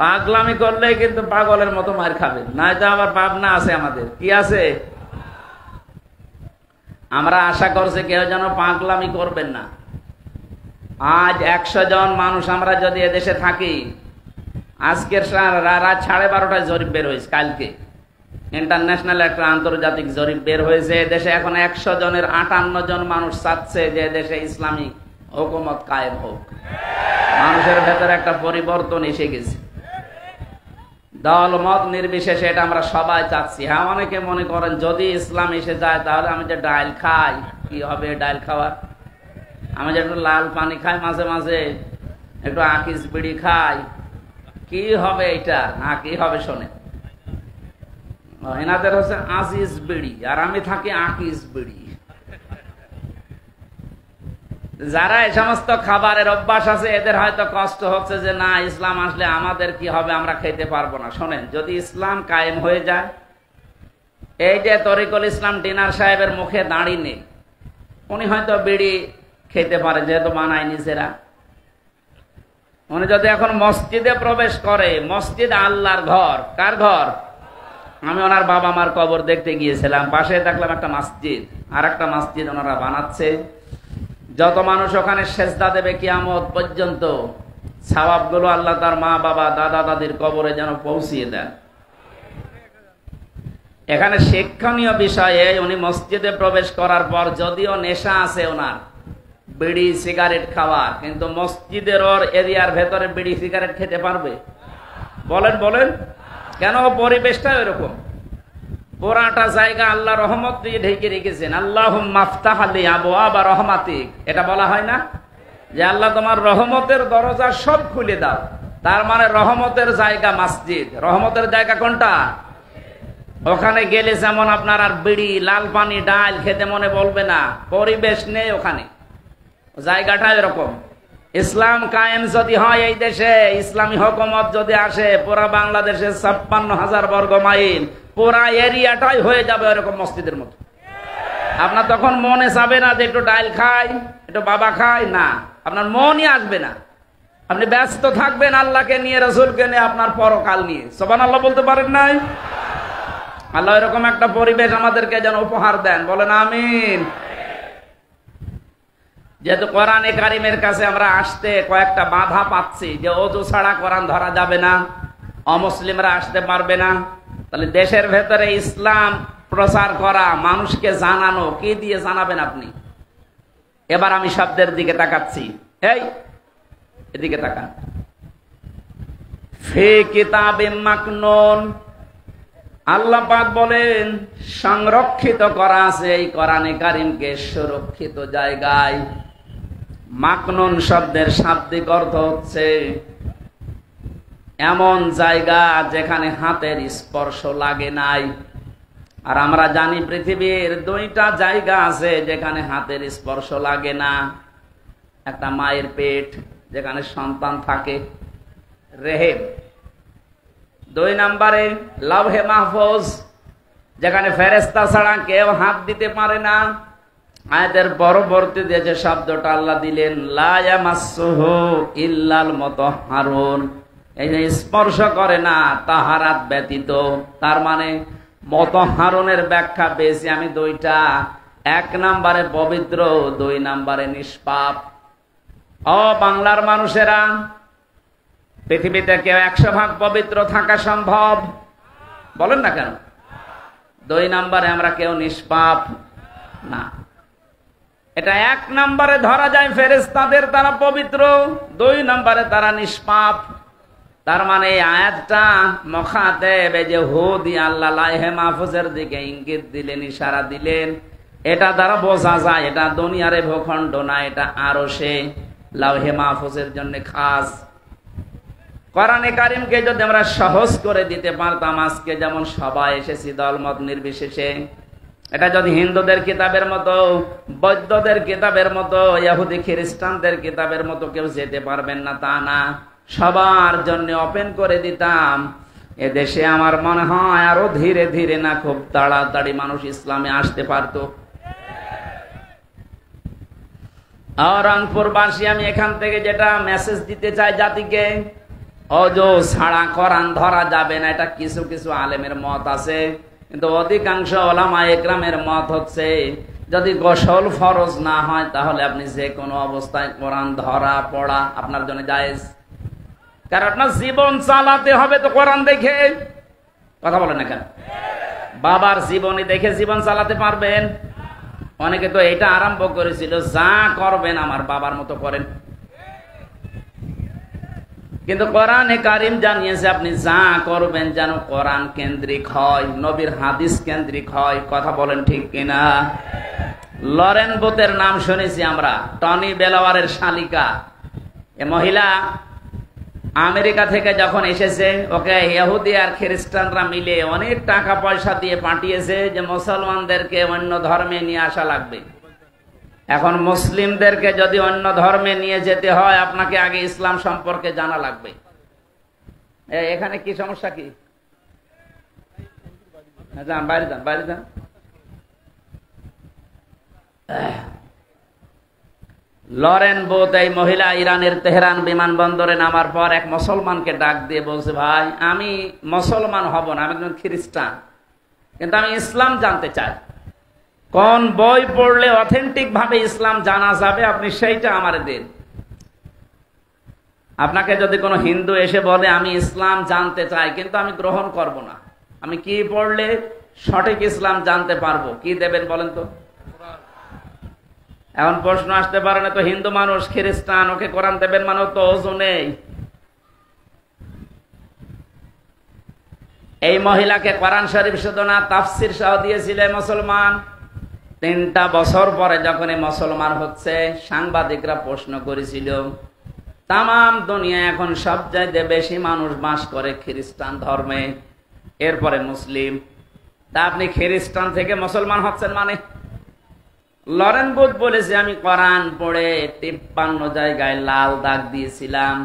পাগলামি করলে কিন্তু পাগলের মতো মার খাবেন, নয়তো আবার পাবনা আছে আমাদের। কি আছে? আমরা আশা করছি কেউ যেন পাগলামি করবেন না। আজ 100 জন মানুষ আমরা যদি এদেশে থাকি, আজকের রাত 12:30টায় জরিপ বের হয়েছে, কালকে ইন্টারন্যাশনাল একটা আন্তর্জাতিক জরিপ বের হয়েছে। দেশে এখন 100 জনের 58 জন মানুষ চাচ্ছে যে দেশে ইসলামিক হুকুমত কায়েম হোক। মানুষের ভেতরে একটা পরিবর্তন এসে গেছে, দল মত নির্বিশেষে এটা আমরা সবাই চাচ্ছি। হ্যাঁ, অনেকে মনে করেন যদি ইসলাম এসে যায় তাহলে আমি যে ডাইল খাই, কি হবে ডাইল খাওয়ার? আমি যে একটু লাল পানি খাই মাঝে মাঝে, একটু আকিস বিড়ি খাই, কি হবে এটা? না কি হবে শোনে, এনাদের হচ্ছে আজিজ বিড়ি আর আমি থাকি আকিস বিড়ি। যারা এই সমস্ত খাবারের অভ্যাস আছে এদের হয়তো কষ্ট হচ্ছে যে না, ইসলাম আসলে আমাদের কি হবে, আমরা খেতে পারবো না। শোনেন, যদি ইসলাম কায়েম হয়ে যায়, এই যে তরিকুল ইসলাম ডিনার সাহেবের মুখে দাঁড়িয়ে নেই, উনি হয়তো বিড়ি খেতে পারে যেহেতু বানায় নিজেরা। উনি যদি এখন মসজিদে প্রবেশ করে, মসজিদ আল্লাহর ঘর, কার ঘর? আমি ওনার বাবা মার কবর দেখতে গিয়েছিলাম, পাশে দেখলাম একটা মসজিদ, আর একটা মসজিদ ওনারা বানাচ্ছে। যত মানুষ ওখানে সেজদা দেবে কিয়ামত পর্যন্ত, সওয়াবগুলো আল্লাহ তার মা বাবা দাদা দাদির কবরে যেন পৌঁছিয়ে দেন। এখানে শিক্ষণীয় বিষয়ে উনি মসজিদে প্রবেশ করার পর যদিও নেশা আছে ওনার বিড়ি সিগারেট খাওয়া, কিন্তু মসজিদের ওর এরিয়ার ভেতরে বিড়ি সিগারেট খেতে পারবে? বলেন বলেন কেন? পরিবেশটা এরকম, পুরাটা জায়গা আল্লাহ রহমত দিয়ে ঢেকে রেখেছেন। আল্লাহুম্মা আফতাহ লি আবওয়াবা রাহমাতিক, এটা বলা হয় না যে আল্লাহ তোমার রহমতের দরজা সব খুলে দাও? তার মানে রহমতের জায়গা মসজিদ। রহমতের জায়গা কোনটা? ওখানে গেলে যেমন আপনার আর বিড়ি লাল পানি ডাল খেতে মনে বলবে না, পরিবেশ নেই ওখানে, জায়গাটা এরকম। ইসলাম কায়েম যদি হয় এই দেশে, ইসলামী হুকুমত যদি আসে, পুরা বাংলাদেশে ৫৬,০০০ বর্গ মাইল পুরা এরিয়াটাই হয়ে যাবে এরকম মসজিদের মতো। আপনার তখন মনে যাবে না যে একটু ডাল খাই, একটু বাবা খাই, না, আপনার মনই আসবে না। আপনি ব্যস্ত থাকবেন আল্লাহকে নিয়ে, রাসূলকে নিয়ে, আপনার পরকাল নিয়ে। সুবহানাল্লাহ বলতে পারেন নাই? আল্লাহ এরকম একটা পরিবেশ আমাদেরকে যেন উপহার দেন, বলেন আমিন। যেহেতু কোরআনে কারিমের কাছে আমরা আসতে কয়েকটা বাধা পাচ্ছি, যে ওযু ছাড়া কোরআন ধরা যাবে না, অমুসলিমরা আসতে পারবে না, তাহলে দেশের ভেতরে ইসলাম প্রচার করা, মানুষকে জানানো, কি দিয়ে জানাবেন আপনি? এবার আমি শব্দের দিকে তাকাচ্ছি, এই এদিকে তাকান। ফি কিতাবিম মাকনুন, আল্লাহ পাক বলেন সংরক্ষিত করা আছে এই কোরআনে কারিমকে সুরক্ষিত জায়গায়। মাকনুন শব্দের শাব্দিক অর্থ হচ্ছে এমন জায়গা যেখানে হাতের স্পর্শ লাগে নাই। আর আমরা জানি পৃথিবীর দুইটা জায়গা আছে যেখানে হাতের স্পর্শ লাগে না। একটা মায়ের পেট, যেখানে সন্তান থাকে, রেহেম। ২ নম্বরে লাউহে মাহফুজ, যেখানে ফেরেশতা ছাড়া কেউ হাত দিতে পারে না। আয়াতের পরবর্তীতে যে শব্দটা আল্লাহ দিলেন, লা ইয়ামাসসুহু ইল্লাল মুতাহহারুন, এই যে স্পর্শ করে না তাহারাত ব্যতীত। তার মানে মুতাহহারুনের ব্যাখ্যা পেয়েছি আমি দুইটা, ১ নম্বরে পবিত্র, ২ নম্বরে নিষ্পাপ। ও বাংলার মানুষেরা, পৃথিবীতে কেউ ১০০% পবিত্র থাকা সম্ভব? বলেন না কেন? ২ নম্বরে আমরা কেউ নিষ্পাপ না। এটা ১ নম্বরে ধরা যায় ফেরেশতাদের, তারা পবিত্র, ২ নম্বরে তারা নিষ্পাপ। তার মানে এই আয়াতটা মুখাতেব, এই যে হু দিয়ে আল্লাহ লাউহে মাহফুজের দিকে ইঙ্গিত দিলেন, ইশারা দিলেন, এটা দ্বারা বোঝা যায় এটা দুনিয়ারে ভূখণ্ড না, এটা আরশে লাউহে মাহফুজের জন্য খাস। কোরআনে কারিমকে যদি আমরা সহজ করে দিতে পারতাম, আজকে যেমন সবাই এসেছি দলমত নির্বিশেষে, এটা যদি হিন্দুদের কিতাবের মতো, বৌদ্ধদের কিতাবের মতো, ইহুদি খ্রিস্টানদের কিতাবের মতো কেউ যেতে পারবেন না তা না, সবার জন্য ওপেন করে দিতাম, এদেশে আমার মনে হয় আরো ধীরে ধীরে না খুব তাড়াতাড়ি মানুষ ইসলামে আসতে পারতো। রংপুরবাসী, আমি এখান থেকে যেটা মেসেজ দিতে চাই জাতিকে, ওযু ছাড়া কোরআন ধরা যাবে না, এটা কিছু কিছু আলেমের মত আছে, কিন্তু অধিকাংশ ওলামায়ে ইকরামের মত হচ্ছে যদি গোসল ফরজ না হয় তাহলে আপনি যে কোনো অবস্থায় কোরআন ধরা পড়া আপনার জন্য জায়েজ। কারণ আপনার জীবন চালাতে হবে তো কোরআন দেখে। কথা বলেন না কেন? বাবার জীবনী দেখে জীবন চালাতে পারবেন? অনেকে তো এটা আরম্ভ করেছিল, যা করবেন আমার বাবার মতো করেন। কিন্তু কোরআনে কারিম জানিয়েছে আপনি যা করবেন যেন কোরআন কেন্দ্রিক হয়, নবীর হাদিস কেন্দ্রিক হয়। কথা বলেন ঠিক কিনা? লরেন বুথের নাম শুনেছি আমরা, টনি বেলাওয়ারের শালিকা। এ মহিলা আমেরিকা থেকে যখন এসেছে, ওকে ইহুদি আর খ্রিস্টানরা মিলে অনেক টাকা পয়সা দিয়ে পাঠিয়েছে যে মুসলমানদেরকে অন্য ধর্মে নিয়ে আসা লাগবে। এখন মুসলিমদেরকে যদি অন্য ধর্মে নিয়ে যেতে হয়, আপনাকে আগে ইসলাম সম্পর্কে জানা লাগবে। এখানে কি সমস্যা? কি যান বাইরে, যান বাইরে যান। লরেন বুথ এই মহিলা ইরানের তেহরান বিমানবন্দরে নামার পর এক মুসলমানকে ডাক দিয়ে বলছে, ভাই আমি মুসলমান হব না, আমি একজন খ্রিস্টান, কিন্তু আমি ইসলাম জানতে চাই। কোন বই পড়লে অথেন্টিক ভাবে ইসলাম জানা যাবে আপনি সেইটা আমারে দিন। আপনাকে যদি কোনো হিন্দু এসে বলে আমি ইসলাম জানতে চাই কিন্তু আমি গ্রহণ করব না, আমি কি পড়লে সঠিক ইসলাম জানতে পারবো, কি দেবেন বলেন তো? এখন প্রশ্ন আসতে পারে না, তো হিন্দু মানুষ খ্রিস্টান, ওকে কোরআন দেবেন মানে তো ওজু নেই। এই মহিলাকে কোরআন শরীফ শুধু না তাফসির সহ দিয়েছিলেন মুসলমান। 3টা বছর পরে যখন মুসলমান হচ্ছে, সাংবাদিকরা প্রশ্ন করেছিল তাম দুনিয়া এখন সবচাইতে বেশি মানুষ বাস করে খ্রিস্টান ধর্মে, এরপরে মুসলিম, তা আপনি খ্রিস্টান থেকে মুসলমান হচ্ছেন মানে? লরেন বুথ বলেছে আমি কোরআন পড়ে 53 জায়গায় লাল দাগ দিয়েছিলাম।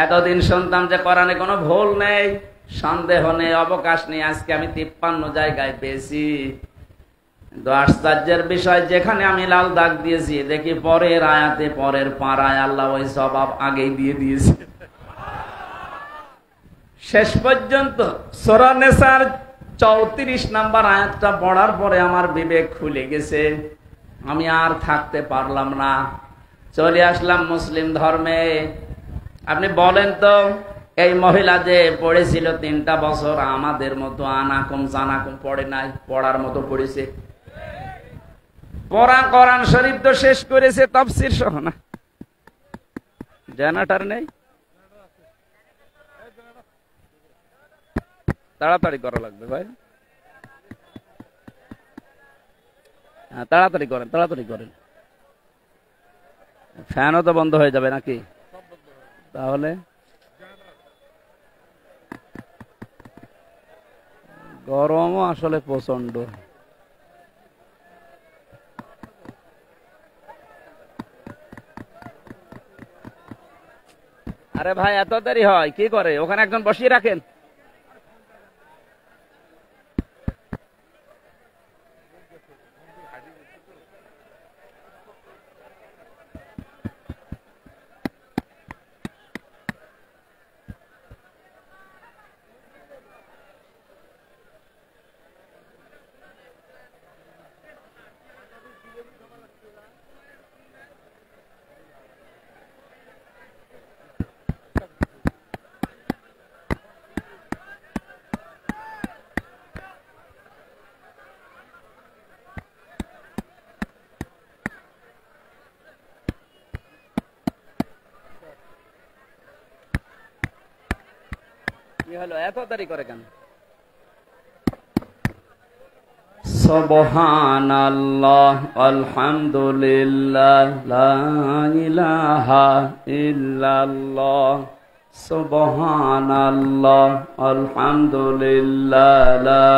এতদিন শুনতাম যে কোরআনে কোনো ভুল নেই, সন্দেহ নেই, অবকাশ নেই, আজকে আমি 53 জায়গায় পেয়েছি। আশ্চর্যের বিষয়, যেখানে আমি লাল দাগ দিয়েছি দেখি পরের আয়াতে পরের পাড়ায় আল্লাহ ওই জবাব আগেই দিয়ে দিয়েছে। শেষ পর্যন্ত সূরা নিসার 34 নম্বর আয়াতটা পড়ার পরে আমার বিবেক খুলে গেছে, আমি আর থাকতে পারলাম না, চলে আসলাম মুসলিম ধর্মে। আপনি বলেন তো, এই মহিলা যে পড়েছিল 3টা বছর আমাদের মতো আনাকুম জানাকুম পড়ে নাই, পড়ার মতো পড়েছে। পড়া কোরআন শরীফ তো শেষ করেছে তাফসীর সহ না, জেনারেটর নেই, তাড়াতাড়ি করা লাগবে ভাই, তাড়াতাড়ি করেন, তাড়াতাড়ি করেন। ফ্যানও তো বন্ধ হয়ে যাবে নাকি? তাহলে গরমও আসলে প্রচন্ড। আরে ভাই এত দেরি হয় কি করে? ওখানে একজন বসিয়ে রাখেন। কি হলো এত দেরি করে কেন? সুবহানাল্লাহ আলহামদুলিল্লাহ লা ইলাহা ইল্লাল্লাহ, সুবহানাল্লাহ আলহামদুলিল্লাহ লা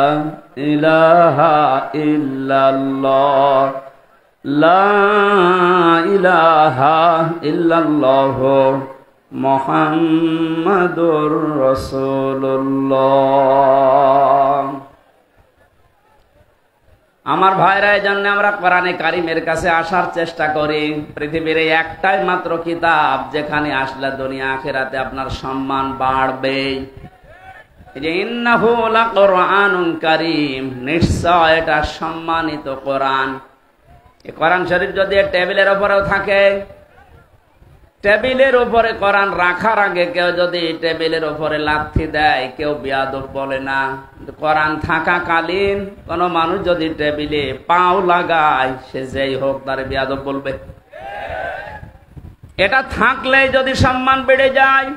ইলাহা ইল্লাল্লাহ, লা ইলাহা ইল্লাল্লাহ মুহাম্মাদুর রাসূলুল্লাহ। আমার ভাইরা, এই জন্য আমরা কোরআনে কারিমের কাছে আসার চেষ্টা করি। পৃথিবীর একটাই মাত্র কিতাব যেখানে আসলে দুনিয়া আখিরাতে আপনার সম্মান বাড়বে। ইন্নাহু লাকুরআনুন কারীম, নিশ্চয় এটা সম্মানিত কোরআন। এই কোরআন শরীফ যদি টেবিলের উপরেও থাকে, টেবিলের উপরে কোরআন রাখার আগে কেউ যদি টেবিলের উপরে লাথি দেয় কেউ বেয়াদব বলে না। কোরআন থাকাকালীন কোন মানুষ যদি টেবিলে পাও লাগায়, সে যেই হোক তার বেয়াদব বলবে। এটা থাকলে যদি সম্মান বেড়ে যায়,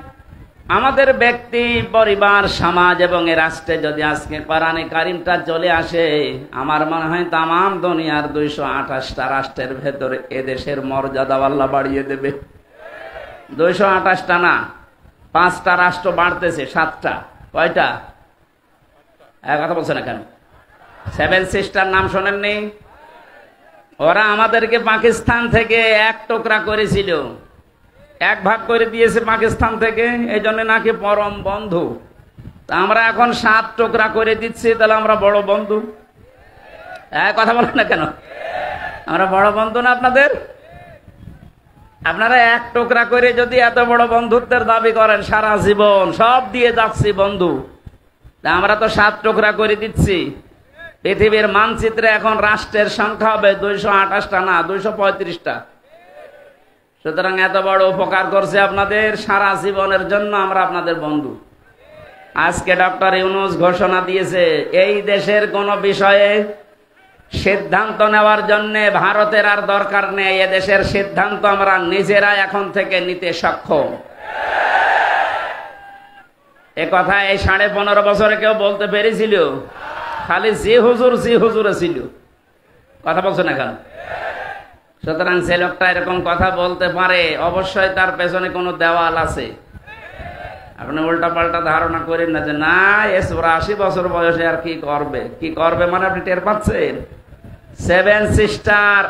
আমাদের ব্যক্তি, পরিবার, সমাজ এবং এই রাষ্ট্রে যদি আজকে কোরআনে কারিমটা চলে আসে, আমার মনে হয় তামাম দুনিয়ার 228টা রাষ্ট্রের ভেতরে এদেশের মর্যাদা আল্লাহ বাড়িয়ে দেবে। 228টা না, 5টা রাষ্ট্র বাড়তেছে, 7টা। কয়টা? কথা বলছে না কেন? 7 সিস্টার নাম শোনেননি? ওরা আমাদেরকে পাকিস্তান থেকে এক টুকরা করেছিল, এক ভাগ করে দিয়েছে পাকিস্তান থেকে, এই জন্য নাকি পরম বন্ধু। তা আমরা এখন 7 টুকরা করে দিচ্ছি, তাহলে আমরা বড় বন্ধু? কথা বলেন না কেন? আমরা বড় বন্ধু না আপনাদের? আপনারা এক টুকরা করে যদি এত বড় বন্ধুত্বের দাবি করেন, সারা জীবন সব দিয়ে যাচ্ছি বন্ধু, আমরা তো 7 টুকরা করে দিচ্ছি। পৃথিবীর মানচিত্রে এখন রাষ্ট্রের সংখ্যা হবে 228টা না 235টা। সুতরাং এত বড় উপকার করছে আপনাদের, সারা জীবনের জন্য আমরা আপনাদের বন্ধু। আজকে ডক্টর ইউনূস ঘোষণা দিয়েছে এই দেশের কোন বিষয়ে সিদ্ধান্ত নেওয়ার জন্য ভারতের আর দরকার নেই, এ দেশের সিদ্ধান্ত আমরা নিজেরা এখন থেকে নিতে সক্ষম। এ কথা এই 15.5 বছরে কেউ বলতে পেরেছিল? খালি জি হুজুরে ছিল, কথা বলছো না কেন? সুতরাং যে লোকটা এরকম কথা বলতে পারে অবশ্যই তার পেছনে কোনো দেওয়াল আছে। আপনি উল্টা পাল্টা ধারণা করেন না যে না 80 বছর বয়সে আর কি করবে মানে আপনি টের পাচ্ছেন 7 সিস্টার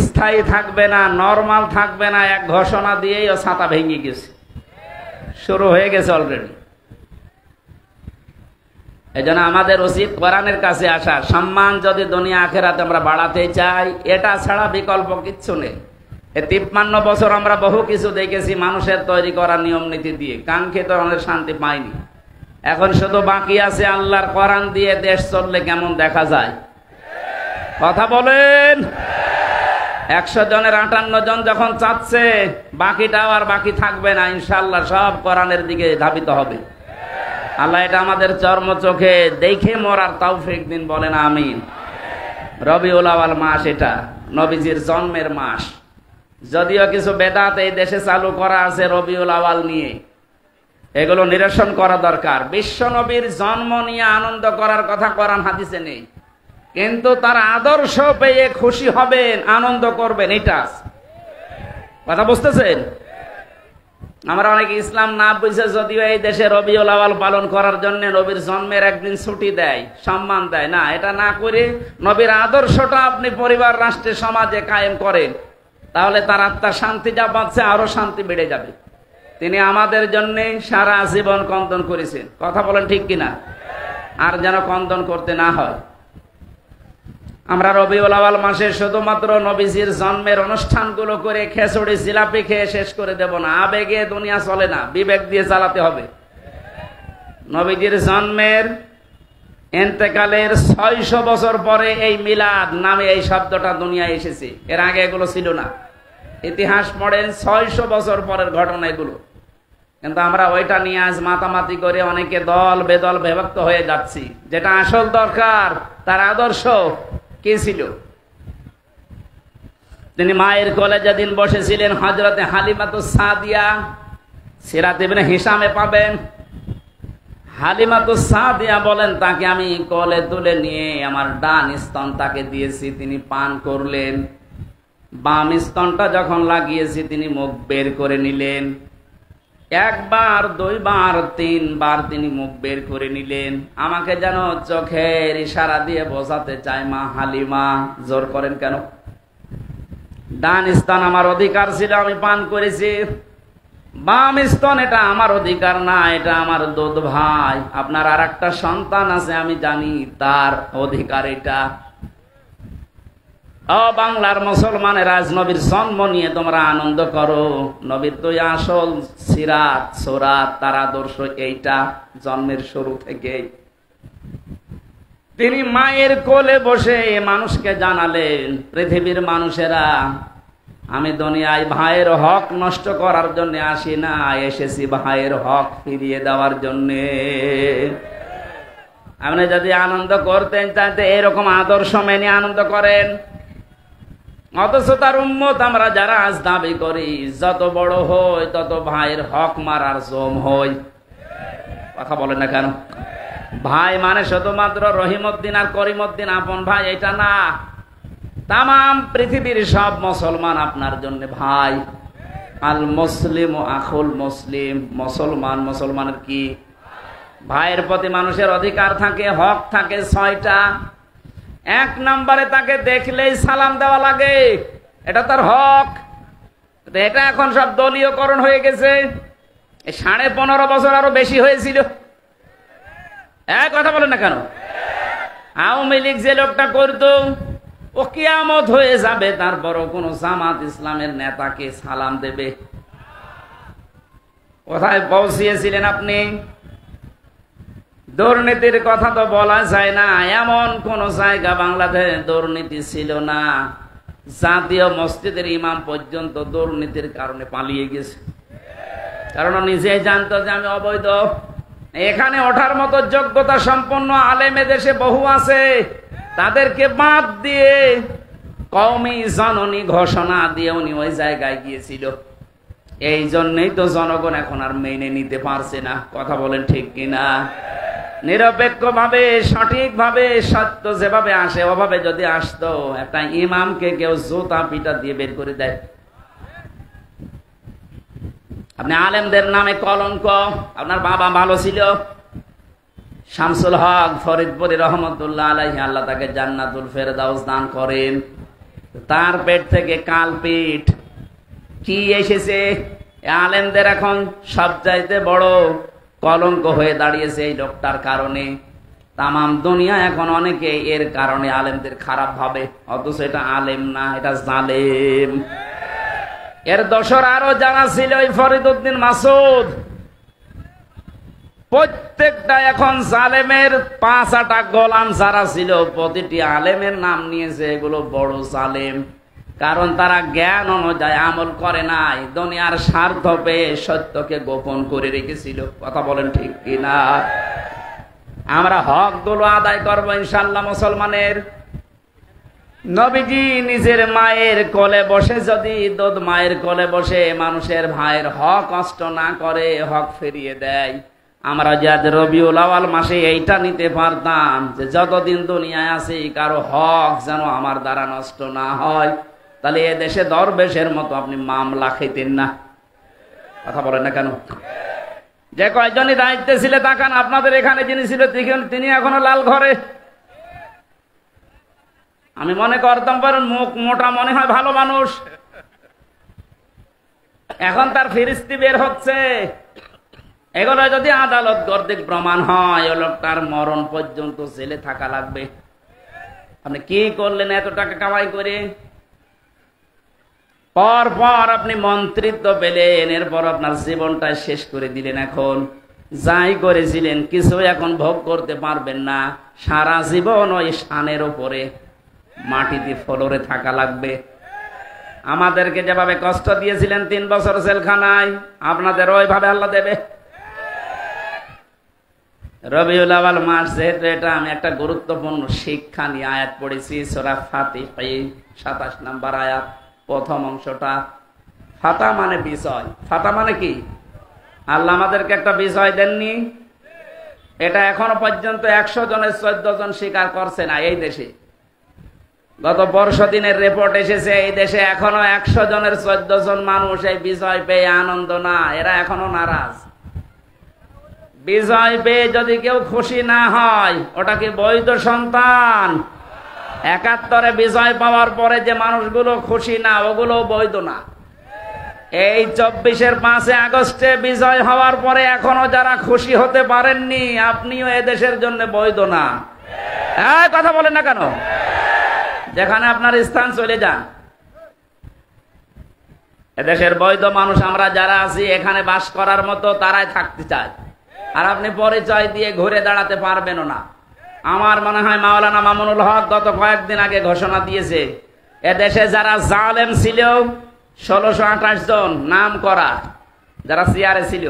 স্থায়ী থাকবে না, নরমাল থাকবে না, এক ঘোষণা দিয়েই ও ছাতা ভেঙে গেছে, শুরু হয়ে গেছে অলরেডি। এই জন্য আমাদের উচিত কোরআনের কাছে আসা। সম্মান যদি দুনিয়া আখেরাতে আমরা বাড়াতে চাই, এটা ছাড়া বিকল্প কিচ্ছু নেই। 53 বছর আমরা বহু কিছু দেখেছি মানুষের তৈরি করা নিয়ম নীতি দিয়ে, কাঙ্ক্ষিত অনেক শান্তি পাইনি। এখন শুধু বাকি আছে আল্লাহর কোরআন দিয়ে দেশ চললে কেমন দেখা যায়। কথা বলেন। 100 জনের 58 জন যখন চাচ্ছে, বাকিটাও আর বাকি থাকবে না, ইনশাআল্লাহ সব কোরআনের দিকে ধাবিত হবে। আল্লাহ এটা আমাদের চর্ম চোখে দেখে মরার তৌফিক দিন, বলেন আমিন। রবিউল আউয়াল মাস, এটা নবীজির জন্মের মাস। যদিও কিছু বেদাত এই দেশে চালু করা আছে রবিউল আউয়াল নিয়ে, এগুলো নিরসন করা দরকার। বিশ্ব নবীর জন্ম নিয়ে আনন্দ করার কথা কোরআন হাদিসে নেই, কিন্তু তার আদর্শ পেয়ে খুশি হবেন, আনন্দ করবেন, এটা কথা বুঝতেছেন? আমরা অনেক ইসলাম না বুঝে যদিও এই দেশে রবিউল আউয়াল পালন করার জন্য নবীর জন্মের একদিন ছুটি দেয়, সম্মান দেয় না। এটা না করে নবীর আদর্শটা আপনি পরিবার, রাষ্ট্রে, সমাজে কায়েম করেন, তাহলে তার আত্মার শান্তি যা পাচ্ছে আরো শান্তি বেড়ে যাবে। তিনি আমাদের জন্য সারা জীবন কন্দন করেছেন, কথা বলেন ঠিক কিনা? আর যেন কন্দন করতে না হয়। আমরা রবিউল আউয়াল মাসে শুধুমাত্র নবীজির জন্মের অনুষ্ঠানগুলো করে খেচুড়ি জিলাপি খেয়ে শেষ করে দেব না। আবেগে দুনিয়া চলে না, বিবেক দিয়ে চালাতে হবে। নবীজির জন্মের ইন্তেকালের 600 বছর পরে এই মিলাদ নামে এই শব্দটা দুনিয়ায় এসেছে, এর আগে এগুলো ছিল না। ইতিহাস পড়েন, 600 বছর পরের ঘটনা এগুলো। কিন্তু আমরা ওইটা নিয়ে আজ মাতামাতি করে অনেকে দল বেদল বিভক্ত হয়ে যাচ্ছি। যেটা আসল দরকার, তার আদর্শ কি ছিল। তিনি মায়ের কোলে যেদিন বসেছিলেন, হযরতে হালিমাতুস সাদিয়া, সিরাত ইবনে হিশামে পাবেন। হালিমাতুস সাদিয়া বলেন, তাকে আমি কোলে তুলে নিয়ে আমার ডান স্তন তাকে দিয়েছি, তিনি পান করলেন। বাম স্তনটা যখন লাগিয়েছি তিনি মুখ বের করে নিলেন। 1 বার 2 বার 3 বার তিনি মুখ বের করে নিলেন। আমাকে যেন চোখের ইশারা দিয়ে বোঝাতে চায়, মা হালিমা, জোর করেন কেন? ডান স্তন আমার অধিকার ছিল, আমি পান করেছি। বাম স্তন এটা আমার অধিকার না, এটা আমার দুধ ভাই। আপনার আর একটা সন্তান আছে, আমি জানি তার অধিকার এটা। ও বাংলার মুসলমানের, আজ নবীর জন্ম নিয়ে তোমরা আনন্দ করো। নবীর তো আসল সিরাত সুরাত, তার আদর্শ এইটা জন্মের শুরু থেকে। তিনি মায়ের কোলে বসে মানুষকে জানালেন, পৃথিবীর মানুষেরা, আমি দুনিয়ায় ভাইয়ের হক নষ্ট করার জন্য আসি না, এসেছি ভাইয়ের হক ফিরিয়ে দেওয়ার জন্য। আপনি যদি আনন্দ করতেন তাহলে এরকম আদর্শ মেনে আনন্দ করেন। অথচ তার উম্মত আমরা যারা আজ দাবি করি, যত বড় হই তত ভাইয়ের হক মারার জম হই। কথা বলেন না কেন? ভাই মানে শুধুমাত্র রহিমউদ্দিন আর করিমউদ্দিন আপন ভাই, এটা না। তামাম পৃথিবীর সব মুসলমান আপনার জন্য ভাই। আল মুসলিম ও আখুল মুসলিম, মুসলমান মুসলমানের কি ভাইয়ের প্রতি মানুষের অধিকার থাকে, হক থাকে 6টা। 1 নম্বরে তাকে দেখলেই সালাম দেওয়া লাগে, এটা তার হক। এটা এখন সব দলীয়করণ হয়ে গেছে। 15.5 বছর আরো বেশি হয়েছিল। কথা বলেন না কেন? আওয়ামী লীগ যে লোকটা করতো, ও কিয়ামত হয়ে যাবে, তারপরও কোন জামাত ইসলামের নেতাকে সালাম দেবে? কোথায় পৌঁছিয়েছিলেন আপনি? দুর্নীতির কথা তো বলা যায় না, এমন কোন জায়গা বাংলাদেশে দুর্নীতি ছিল না। জাতীয় মসজিদের ইমাম পর্যন্ত দুর্নীতির কারণে পালিয়ে গেছে, কারণ নিজেই জানতো যে আমি অবৈধ। এখানে ওঠার মতো যোগ্যতা সম্পন্ন আলেম দেশে বহু আছে, তাদেরকে বাদ দিয়ে কওমি জননী ঘোষণা দিয়ে উনি ওই জায়গায় গিয়েছিল। এই জন্যই তো জনগণ এখন আর মেনে নিতে পারছে না। কথা বলেন ঠিক কিনা? নিরপেক্ষ ভাবে, সঠিক ভাবে, সত্য যেভাবে আসে ওভাবে যদি আসতো, একটা ইমামকে কেউ জুতা পিটা দিয়ে বের করে দেয়। আপনি আলেমদের নামে কলঙ্ক। আপনার বাবা ভালো ছিল, শামসুল হক ফরিদপুরি রহমতুল্লাহ আলাইহি, আল্লাহ তাকে জান্নাতুল ফেরদাউস দান করেন। তার পেট থেকে কালপিট কি এসেছে? আলেমদের এখন সবচাইতে বড় কলঙ্ক হয়ে দাঁড়িয়েছে এই লোকটার কারণে। তামাম দুনিয়া এখন অনেকে এর কারণে আলেমদের খারাপ ভাবে, অথচ এটা আলেম না, এটা জালেম। এর দোসর আরো যারা ছিল, ওই ফরিদউদ্দিন মাসুদ, প্রত্যেকটা এখন জালেমের 5টা গোলাম যারা ছিল, প্রতিটি আলেমের নাম নিয়েছে, এগুলো বড় জালেম। কারণ তারা জ্ঞান অনুযায়ী আমল করে নাই, দুনিয়ার স্বার্থ পেয়ে সত্যকে গোপন করে রেখেছিল। কথা বলেন ঠিক কিনা? আমরা হক গুলো আদায় করবো ইনশাল্লাহ মুসলমানের। নবীজি নিজের মায়ের কোলে বসে, যদি দুধ মায়ের কোলে বসে মানুষের ভাইয়ের হক কষ্ট না করে, হক ফিরিয়ে দেয়, আমরা যে আজ রবিউল আউয়াল মাসে এইটা নিতে পারতাম যে যতদিন দুনিয়ায় আছি কারো হক যেন আমার দ্বারা নষ্ট না হয়, তাহলে এ দেশে দরবেশের মতো আপনি মামলা খেতেন না। কথা বলেন না কেন? যে কয়জনই দায়িত্বে ছিলে তাকান, আপনাদের এখানে যিনি ছিল তিনি এখনো লাল ঘরে। আমি মনে করতাম পারেন মুখ মোটা, মনে হয় ভালো মানুষ, এখন তার ফিরিস্তি বের হচ্ছে। এগুলো যদি আদালত কর্তৃক প্রমাণ হয়, ও লোকটার মরণ পর্যন্ত জেলে থাকা লাগবে। আপনি কি করলেন এত টাকা কামাই করে? পর পর আপনি মন্ত্রিত্ব পেলেন, এরপর আপনার জীবনটা শেষ করে দিলেন। এখন যাই করেছিলেন কিছু এখন ভোগ করতে পারবেন না। সারা জীবন ওই শানের উপরে মাটিতে ফ্লোরে থাকা লাগবে। আমাদেরকে যেভাবে কষ্ট দিয়েছিলেন 3 বছর জেলখানায়, আপনাদের ওইভাবে আল্লাহ দেবে। রবিউল আউয়াল মাস যেহেতু, এটা আমি একটা গুরুত্বপূর্ণ শিক্ষা নিয়ে আয়াত পড়েছি, সূরা ফাতিহা 27 নম্বর আয়াত, প্রথম অংশটা। ফাতা মানে বিষয়। ফাতা মানে কি? আল্লাহ আমাদেরকে একটা বিষয় দেননি। এটা এখনো পর্যন্ত 100 জনের 14 জন স্বীকার করছে না এই দেশে। গত 12 দিনের রিপোর্ট এসেছে, এই দেশে এখনো 100 জনের 14 জন মানুষ এই বিজয় পেয়ে আনন্দ না, এরা এখনো নারাজ। বিজয় পেয়ে যদি কেউ খুশি না হয়, ওটা কি বৈধ সন্তান? 71-এ বিজয় পাওয়ার পরে যে মানুষগুলো খুশি না, ওগুলো বৈধ না। এই 24-এর 5 আগস্টে বিজয় হওয়ার পরে এখনো যারা খুশি হতে পারেননি, আপনিও এদেশের জন্য বৈধ না। কথা বলেন না কেন? যেখানে আপনার স্থান চলে যান। এদেশের বৈধ মানুষ আমরা যারা আছি, এখানে বাস করার মতো তারাই থাকতে চায়। আর আপনি পরিচয় দিয়ে ঘুরে দাঁড়াতে পারবেন না। আমার মনে হয় মাওলানা মামুনুল হক গত কয়েকদিন আগে ঘোষণা দিয়েছে, এদেশে যারা জালেম ছিল 1628 জন নাম করা, যারা সিআরে ছিল,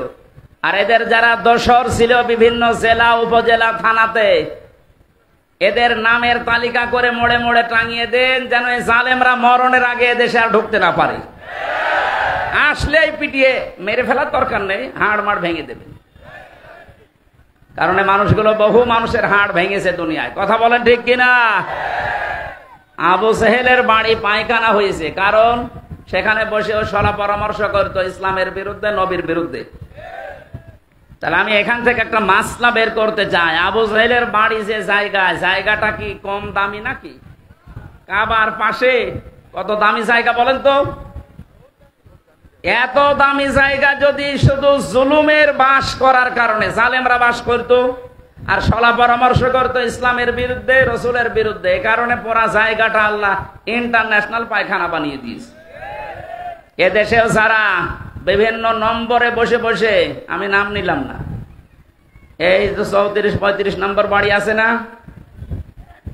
আর এদের যারা দোসর ছিল বিভিন্ন জেলা উপজেলা থানাতে, এদের নামের তালিকা করে মোড়ে মোড়ে টাঙিয়ে দেন, যেন এই জালেমরা মরণের আগে এদেশে আর ঢুকতে না পারে। আসলেই পিটিয়ে মেরে ফেলার দরকার নেই, হাড় মাড় ভেঙে দেবে। কারণ মানুষগুলো, বহু মানুষের হাড় ভেঙেছে দুনিয়ায়। কথা বলেন ঠিক কিনা? আবু সেহেলের বাড়ি পায়খানা হয়েছে, কারণ সেখানে বসেও সলা পরামর্শ করতো ইসলামের বিরুদ্ধে, নবীর বিরুদ্ধে। তাহলে আমি এখান থেকে একটা মাসলা বের করতে চাই, আবু সেহেলের বাড়ি যে জায়গাটা কি কম দামি নাকি? কাবার পাশে কত দামি জায়গা বলেন তো? এত দামি জায়গা যদি শুধু জুলুমের বাস করার কারণে জালেমরা বাস করত আর সলা পরামর্শ করতো ইসলামের বিরুদ্ধে, রসুলের বিরুদ্ধে, এই কারণে পুরা জায়গাটা আল্লাহ ইন্টারন্যাশনাল পায়খানা বানিয়ে দিয়েছে। এদেশেও যারা বিভিন্ন নম্বরে বসে বসে, আমি নাম নিলাম না, এই তো 34-35 নম্বর বাড়ি আছে না,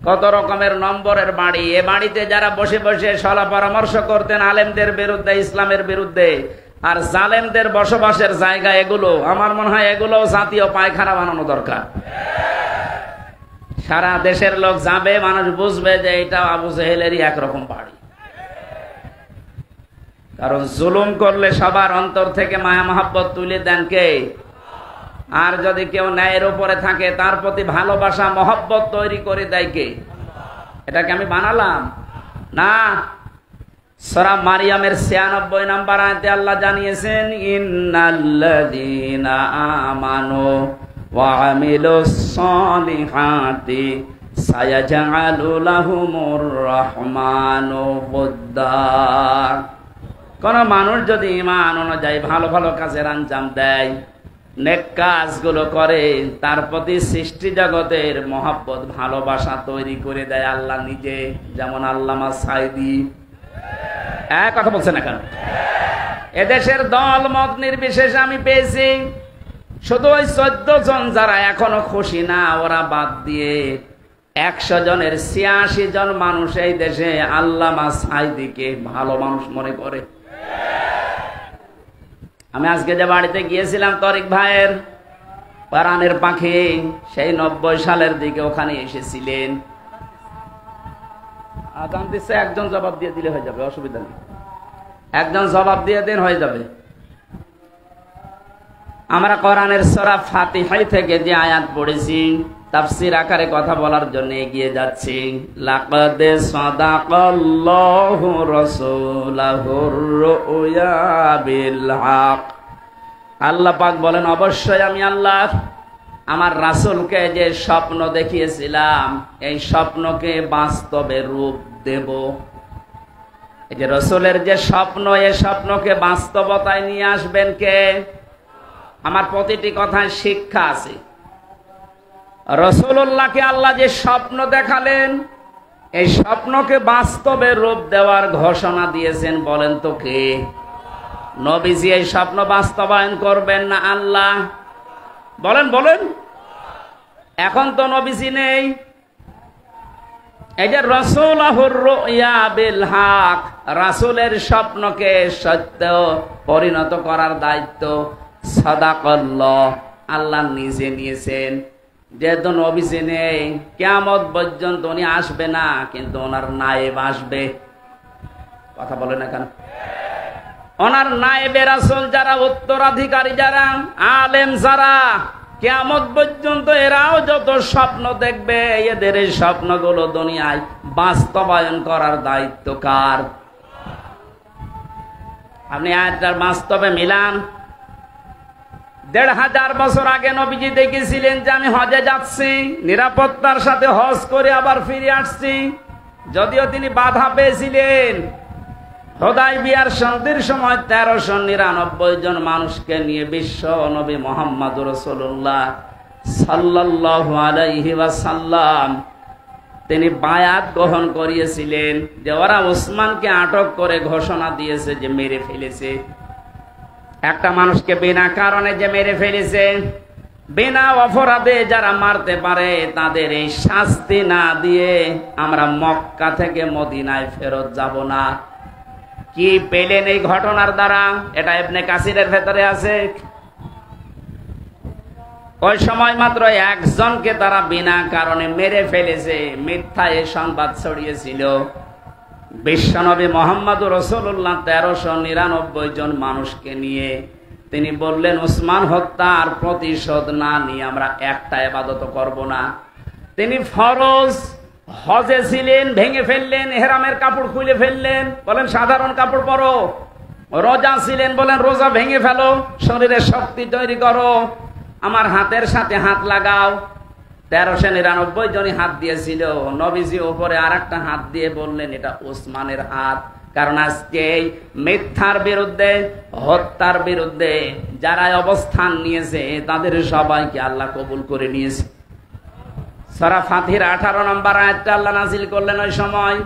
কত রকমের নম্বরের বাড়ি। এ বাড়িতে যারা বসে বসে সলা পরামর্শ করতেন আলেমদের বিরুদ্ধে, ইসলামের বিরুদ্ধে, আর জালেমদের বসবাসের জায়গা এগুলো, আমার মনে হয় এগুলো জাতীয় পায়খানা বানানো দরকার। সারা দেশের লোক যাবে, মানুষ বুঝবে যে এটা আবু জেহেলেরই একরকম বাড়ি। কারণ জুলুম করলে সবার অন্তর থেকে মায়া মহাব্বত তুলে দেন কে? আর যদি কেউ ন্যায়ের উপরে থাকে তার প্রতি ভালোবাসা মহব্বত তৈরি করে দেয় কে? এটাকে আমি বানালাম না। সূরা মারিয়ামের 96 নম্বর আয়াতে আল্লাহ জানিয়েছেন, ইন্নাল্লাযীনা আমানু ওয়া আমিলুস সালিহাতি সায়াজআলু লাহুমুর রাহমানু ওদ্দা। কোন মানুষ যদি ঈমান অনুযায়ী ভালো ভালো কাজের আঞ্জাম দেয়, নেক কাজগুলো করে, তার প্রতি সৃষ্টি জগতের মহব্বত ভালোবাসা তৈরি করে দেয় আল্লাহ নিজে। যেমন আল্লামা সাঈদী কথা বলছে না কেন? এদেশের দল মত নির্বিশেষে আমি পেয়েছি, শুধু ওই 14 জন যারা এখনো খুশি না, ওরা বাদ দিয়ে 100 জনের 86 জন মানুষ এই দেশে আল্লামা সাঈদীকে ভালো মানুষ মনে করে। আমি আজকে যে বাড়িতে গিয়েছিলাম তরিক ভাইয়ের, প্রাণের পাখি, সেই 90 সালের দিকে ওখানে এসেছিলেন। আজান দিচ্ছে, একজন জবাব দিয়ে দিলে হয়ে যাবে, অসুবিধা নেই, একজন জবাব দিয়ে দিন হয়ে যাবে। আমরা কোরআনের সূরা ফাতিহা থেকে যে আয়াত পড়েছি, তাফসীর আকারে কথা বলার জন্য এগিয়ে যাচ্ছি। লাকাদ সাদাকাল্লাহু রাসূলাহুর রুয়া বিল হক। আল্লাহ পাক বলেন, অবশ্যই আমি আল্লাহ আমার রাসূলকে যে স্বপ্ন দেখিয়েছিলাম, এই স্বপ্নকে বাস্তবে রূপ দেব। এই যে রাসূলের যে স্বপ্ন, এই স্বপ্নকে বাস্তবতায় নিয়ে আসবেন কে? আমার প্রতিটি কথায় শিক্ষা আছে। রাসূলুল্লাহকে আল্লাহ যে স্বপ্ন দেখালেন, এই স্বপ্নকে বাস্তবে রূপ দেওয়ার ঘোষণা দিয়েছেন, বলেন তো কে? নবীজি এই স্বপ্ন বাস্তবায়ন করবেন না আল্লাহ? বলেন বলেন। এখন তো নবীজি নেই। এই যে রাসূলুর রুয়া বিল হক, রাসূলের স্বপ্নকে সত্য পরিণত করার দায়িত্ব সাদাকাল্লাহ আল্লাহ নিজে নিয়েছেন। যেহেতু নবীজি নেই, কিয়ামত পর্যন্ত উনি আসবে না, কিন্তু ওনার নায়েব আসবে। কথা বলে না কেন? ওনার নায়েবে রাসূল যারা, উত্তরাধিকারী যারা, আলেম যারা, কিয়ামত পর্যন্ত এরাও যত স্বপ্ন দেখবে, এদের এই স্বপ্নগুলো দুনিয়ায় বাস্তবায়ন করার দায়িত্ব কার? আপনি আয়াতটার বাস্তবে মিলান। 1500 বছর আগে নবীজি দেখেছিলেন যে আমি হজে যাচ্ছি, নিরাপত্তার সাথে হজ করে আবার ফিরে আসছি। যদিও তিনি বাধা পেয়েছিলেন। হুদায়বিয়ার সন্ধির সময় 1399 জন মানুষকে নিয়ে বিশ্ব নবী মুহাম্মদুর রাসূলুল্লাহ সাল্লাল্লাহু আলাইহি ওয়াসাল্লাম তিনি বায়াত গ্রহণ করিয়েছিলেন যে ওরা ওসমানকে আটক করে ঘোষণা দিয়েছে যে মেরে ফেলেছে। একটা মানুষকে বিনা কারণে যে মেরে ফেলেছে, বিনা অপরাধে যারা মারতে পারে, তাদের এই শাস্তি না দিয়ে আমরা মক্কা থেকে মদিনায় ফেরত যাব না। কি পেলেন এই ঘটনার দ্বারা? এটা ইবনে কাসিরের ভেতরে আছে। ওই সময় মাত্র একজনকে তারা বিনা কারণে মেরে ফেলেছে, মিথ্যা এই সংবাদ ছড়িয়েছিল। বিশ্বনবী মুহাম্মদুর রাসূলুল্লাহ 1399 জন মানুষকে নিয়ে তিনি বললেন, ওসমান হত্যার প্রতিশোধ না নিয়ে আমরা একটা ইবাদত করব না। তিনি ফরজ হজে ছিলেন, ভেঙে ফেললেন, ইহরামের কাপড় খুলে ফেললেন, বলেন সাধারণ কাপড় পরো। রোজা ছিলেন, বলেন রোজা ভেঙে ফেলো, শরীরে শক্তি তৈরি করো, আমার হাতের সাথে হাত লাগাও। 1399 জনই হাত দিয়েছিল। নবীজি উপরে আর একটা হাত দিয়ে বললেন এটা ওসমানের হাত। কারণ আজকে মিথ্যার বিরুদ্ধে, হত্যার বিরুদ্ধে যারা অবস্থান নিয়েছে তাদের সবাইকে আল্লাহ কবুল করে নিয়েছে। সূরা ফাতিহার 18 নম্বর আয়াতটা আল্লাহ নাযিল করলেন ওই সময়,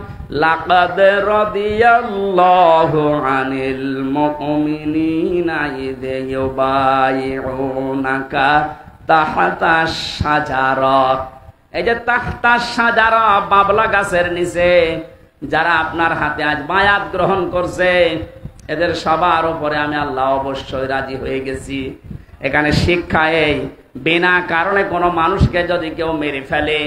লাকাদ রাদিয়াল্লাহু আনিল মুমিনিনা ইয ইউবাইউনাকা তাহতা শাজারা, এই যে তাহতা শাজারা বাবলা গাছের নিচে যারা আপনার হাতে আজ বায়াত গ্রহণ করছে, এদের সবার উপরে আমি আল্লাহ অবশ্যই রাজি হয়ে গেছি। এখানে শিক্ষা এই, বিনা কারণে কোনো মানুষকে যদি কেউ মেরে ফেলে,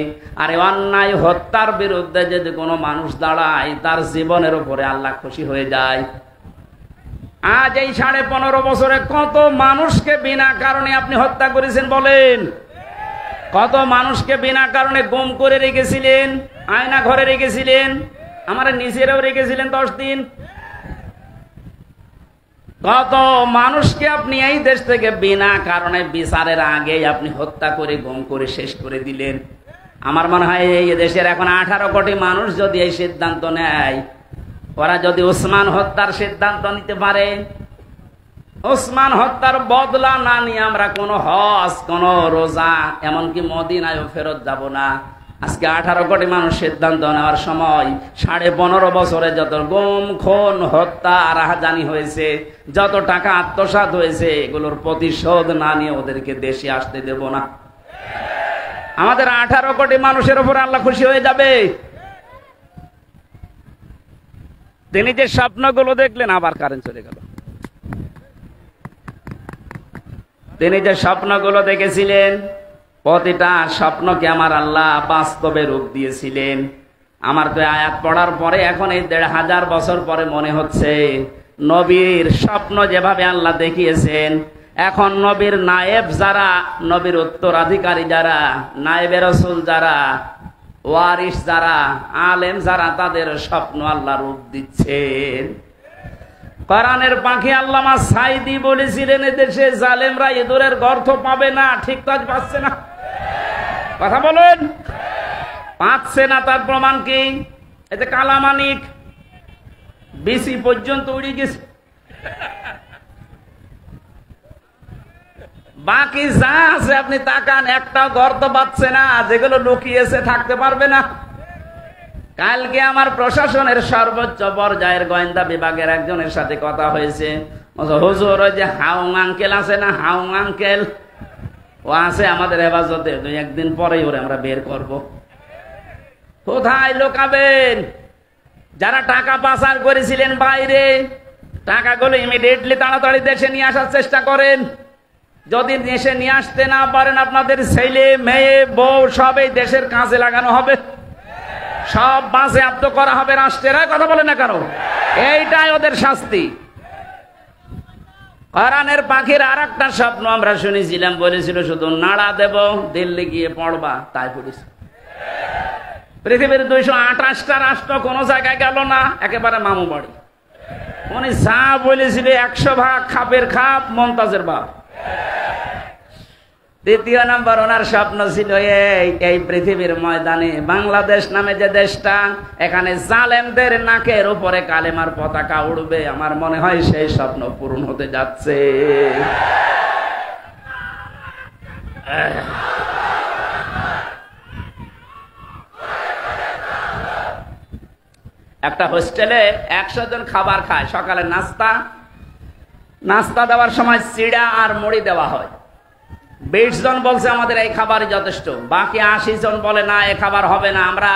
আর অন্যায় হত্যার বিরুদ্ধে যদি কোনো মানুষ দাঁড়ায়, তার জীবনের উপরে আল্লাহ খুশি হয়ে যায়। আজ এই 15.5 বছরে কত মানুষকে বিনা কারণে আপনি হত্যা করেছেন বলেন? কত মানুষকে বিনা কারণে গুম করে রেখেছিলেন, আয়না ঘরে রেখেছিলেন, আমার নিজেরাও রেখেছিলেন 10 দিন। কত মানুষকে আপনি এই দেশ থেকে বিনা কারণে বিচারের আগে আপনি হত্যা করে গুম করে শেষ করে দিলেন। আমার মনে হয় এই দেশের এখন 18 কোটি মানুষ যদি এই সিদ্ধান্ত নেয়, ওরা যদি ওসমান হত্যার সিদ্ধান্ত নিতে পারে, ওসমান হত্যার বদলা না নিয়ে আমরা কোনো হজ, কোনো রোজা, এমনকি মদিনায়ও ফেরত যাব না। আজকে 18 কোটি মানুষ সিদ্ধান্ত নেওয়ার সময় 15.5 বছরে যত গুম, খুন, হত্যা, রাহাজানি হয়েছে, যত টাকা আত্মসাৎ হয়েছে, এগুলোর প্রতিশোধ না নিয়ে ওদেরকে দেশে আসতে দেব না। আমাদের 18 কোটি মানুষের উপর আল্লাহ খুশি হয়ে যাবে। তিনি যে স্বপ্নগুলো দেখলেন, আবার কারেন্ট চলে গেল। তিনি যে স্বপ্নগুলো দেখেছিলেন, প্রতিটা স্বপ্নকে আমার আল্লাহ বাস্তবে রূপ দিয়েছিলেন। আমার তো আয়াত পড়ার পরে এখন এই 1500 বছর পরে মনে হচ্ছে নবীর স্বপ্ন যেভাবে আল্লাহ দেখিয়েছেন, এখন নবীর নায়েব যারা, নবীর উত্তরাধিকারী যারা, নায়েবে রাসূল যারা, ওয়ারিস যারা, আলেম যারা, তাদের স্বপ্ন আল্লাহ রূপ দিচ্ছেন। কোরআনের পাখি আল্লামা সাইদি বলেছিলেন, এদেশে জালেমরা ইঁদুরের গর্ত পাবে না। ঠিক কাজ পাচ্ছে না, কথা বলেন, পাচ্ছে না। তার প্রমাণ কি? এতে কালামানিক বিসি পর্যন্ত উড়ে গেছে। বাকি যা আছে আপনি তাকান, একটাও গর্ত পাচ্ছে না, যেগুলো লুকিয়েছে থাকতে পারবে না। কালকে আমার প্রশাসনের সর্বোচ্চ পর্যায়ের গোয়েন্দা বিভাগের একজনের সাথে কথা হয়েছে। হুজুর, ওই যে হাউং আঙ্কেল আছে না, হাউং আঙ্কেল, ও আছে আমাদের হেফাজতে, 2-1 দিন পরেই ওরে আমরা বের করব। কোথায় লোকাবেন? যারা টাকা পাচার করেছিলেন বাইরে, টাকাগুলো ইমিডিয়েটলি তাড়াতাড়ি দেশে নিয়ে আসার চেষ্টা করেন। যদি দেশে নিয়ে আসতে না পারেন, আপনাদের ছেলে মেয়ে বউ সব এই দেশের কাজে লাগানো হবে, সব বাজেয়াপ্ত করা হবে রাষ্ট্রের। কথা বলে না কেন? এইটাই ওদের শাস্তি। কোরআনের পাখির আর একটা স্বপ্ন আমরা শুনেছিলাম, বলেছিল শুধু নাড়া দেব, দিল্লি গিয়ে পড়বা, তাই পড়েছি। পৃথিবীর 228টা রাষ্ট্র কোন জায়গায় গেল না, একেবারে মামু বাড়ি। উনি যা বলেছিল 100 ভাগ খাপের খাপ, মমতাজের বাপ। দ্বিতীয় নম্বর ওনার স্বপ্ন ছিল এই পৃথিবীর ময়দানে বাংলাদেশ নামে যে দেশটা, এখানে জালেমদের নাকের উপরে কালেমার পতাকা উড়বে। আমার মনে হয় সেই স্বপ্ন পূরণ হতে যাচ্ছে। একটা হোস্টেলে 100 জন খাবার খায়, সকালে নাস্তা দেওয়ার সময় চিড়া আর মুড়ি দেওয়া হয়। 20 জন বলছে আমাদের এই খাবারই যথেষ্ট, বাকি 80 জন বলে না, এ খাবার হবে না। আমরা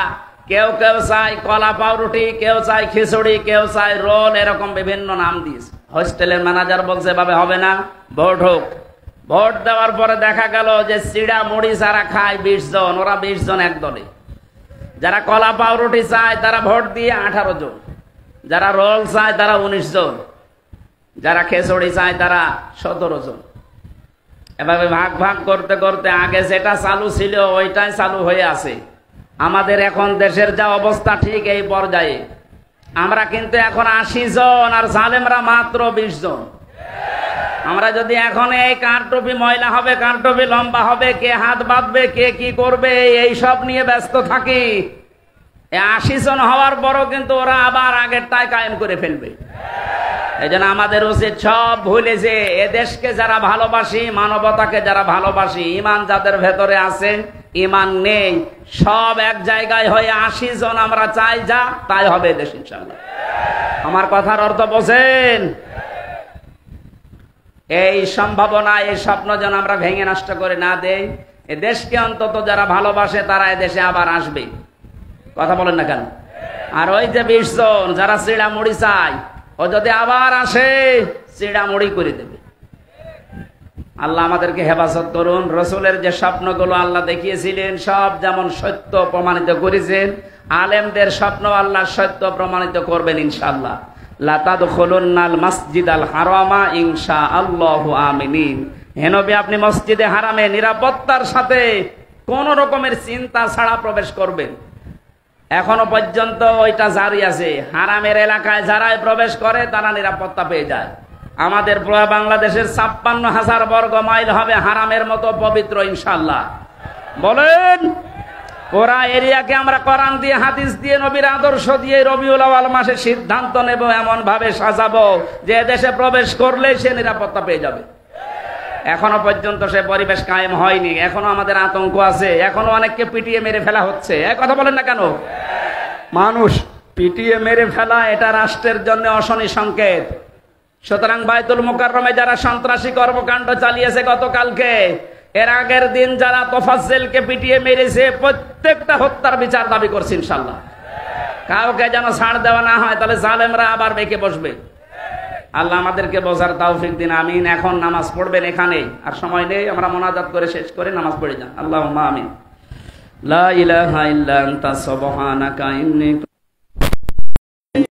কেউ চাই কলা পাউরুটি, কেউ চাই খিচুড়ি, কেউ চাই রোল, এরকম বিভিন্ন নাম দিয়েছে। হোস্টেলের ম্যানেজার বলছে এভাবে হবে না, ভোট হোক। ভোট দেওয়ার পরে দেখা গেল যে চিড়া মুড়ি যারা খায় 20 জন, ওরা 20 জন এক দলে। যারা কলা পাউরুটি চায় তারা ভোট দিয়ে 18 জন, যারা রোল চায় তারা 19 জন, যারা খিচুড়ি চায় তারা 17 জন। এভাবে ভাগ ভাগ করতে করতে আগে যেটা চালু ছিল ওইটাই চালু হয়ে আছে। আমাদের এখন দেশের যা অবস্থা ঠিক এই পর্যায়ে, আমরা কিন্তু এখন 80 জন, আর জালেমরা মাত্র 20 জন। আমরা যদি এখন এই কার টুপি ময়লা হবে, কার টুপি লম্বা হবে, কে হাত বাঁধবে, কে কি করবে, এই সব নিয়ে ব্যস্ত থাকি, 80 জন হওয়ার পরও কিন্তু ওরা আবার আগেরটাই কায়েম করে ফেলবে। এই জন্য আমাদের উচিত সব ভুলে যে এদেশকে যারা ভালোবাসি, মানবতাকে যারা ভালোবাসি, ইমান যাদের ভেতরে আছে, ইমান নেই, সব এক জায়গায় হয়ে 80 জন আমরা চাই, যা তাই হবে দেশ ইনশাআল্লাহ। আমার কথার অর্থ বোঝেন? এই সম্ভাবনা, এই স্বপ্ন যেন আমরা ভেঙে নষ্ট করে না দেই। এ দেশকে অন্তত যারা ভালোবাসে তারা এদেশে আবার আসবে, কথা বলেন না কেন? আর ওই যে 20 জন যারা চিড়া মুড়ি চায়, ও যদি আবার আসে চিড়া মুড়ি করে দেবে। আল্লাহ আমাদেরকে হেফাজত করুন। রসুলের যে স্বপ্নগুলো আল্লাহ দেখিয়েছিলেন সব যেমন সত্য প্রমাণিত করেছেন, আলেমদের স্বপ্ন আল্লাহ সত্য প্রমাণিত করবেন ইনশাআল্লাহ। লা তাদখুলুন্নাল মাসজিদাল হারামা ইনশাআল্লাহু আমিনিন। হে নবী, আপনি মসজিদে হারামে নিরাপত্তার সাথে কোন রকমের চিন্তা ছাড়া প্রবেশ করবেন। এখনো পর্যন্ত ওইটা জারি আছে। হারামের এলাকায় যারাই প্রবেশ করে তারা নিরাপত্তা পেয়ে যায়। আমাদের পুরো বাংলাদেশের 56,000 বর্গ মাইল হবে হারামের মতো পবিত্র ইনশাআল্লাহ। বলেন, ওরা এরিয়াকে আমরা কোরআন দিয়ে, হাদিস দিয়ে, নবীর আদর্শ দিয়ে রবিউল আউয়াল মাসে সিদ্ধান্ত নেব, এমন ভাবে সাজাবো যে দেশে প্রবেশ করলে সে নিরাপত্তা পেয়ে যাবে। এখনো পর্যন্ত সে পরিবেশ কায়েম হয়নি, এখনো আমাদের আতঙ্ক আছে, এখনো অনেককে পিটিয়ে মেরে ফেলা হচ্ছে। এক কথা বলেন না কেন? মানুষ পিটিয়ে মেরে ফেলা এটা রাষ্ট্রের জন্য অশনি সংকেত। সুতরাং বাইতুল মুকাররমে যারা সন্ত্রাসী কর্মকাণ্ড চালিয়েছে গতকালকে, এর আগের দিন যারা তোফাজ্জেলকে পিটিয়ে মেরেছে, প্রত্যেকটা হত্যার বিচার দাবি করছে ইনশাআল্লাহ। কাউকে যেন ছাড় দেওয়া না হয়, তাহলে জালেমরা আবার বেঁকে বসবে। আল্লাহ আমাদেরকে বোঝার তৌফিক দিন, আমিন। এখন নামাজ পড়বেন এখানে, আর সময় নেই, আমরা মোনাজাত করে শেষ করে নামাজ পড়ে যান। আল্লাহুম্মা আমিন। লা ইলাহা ইল্লা আনতা সুবহানাকা ইন্নী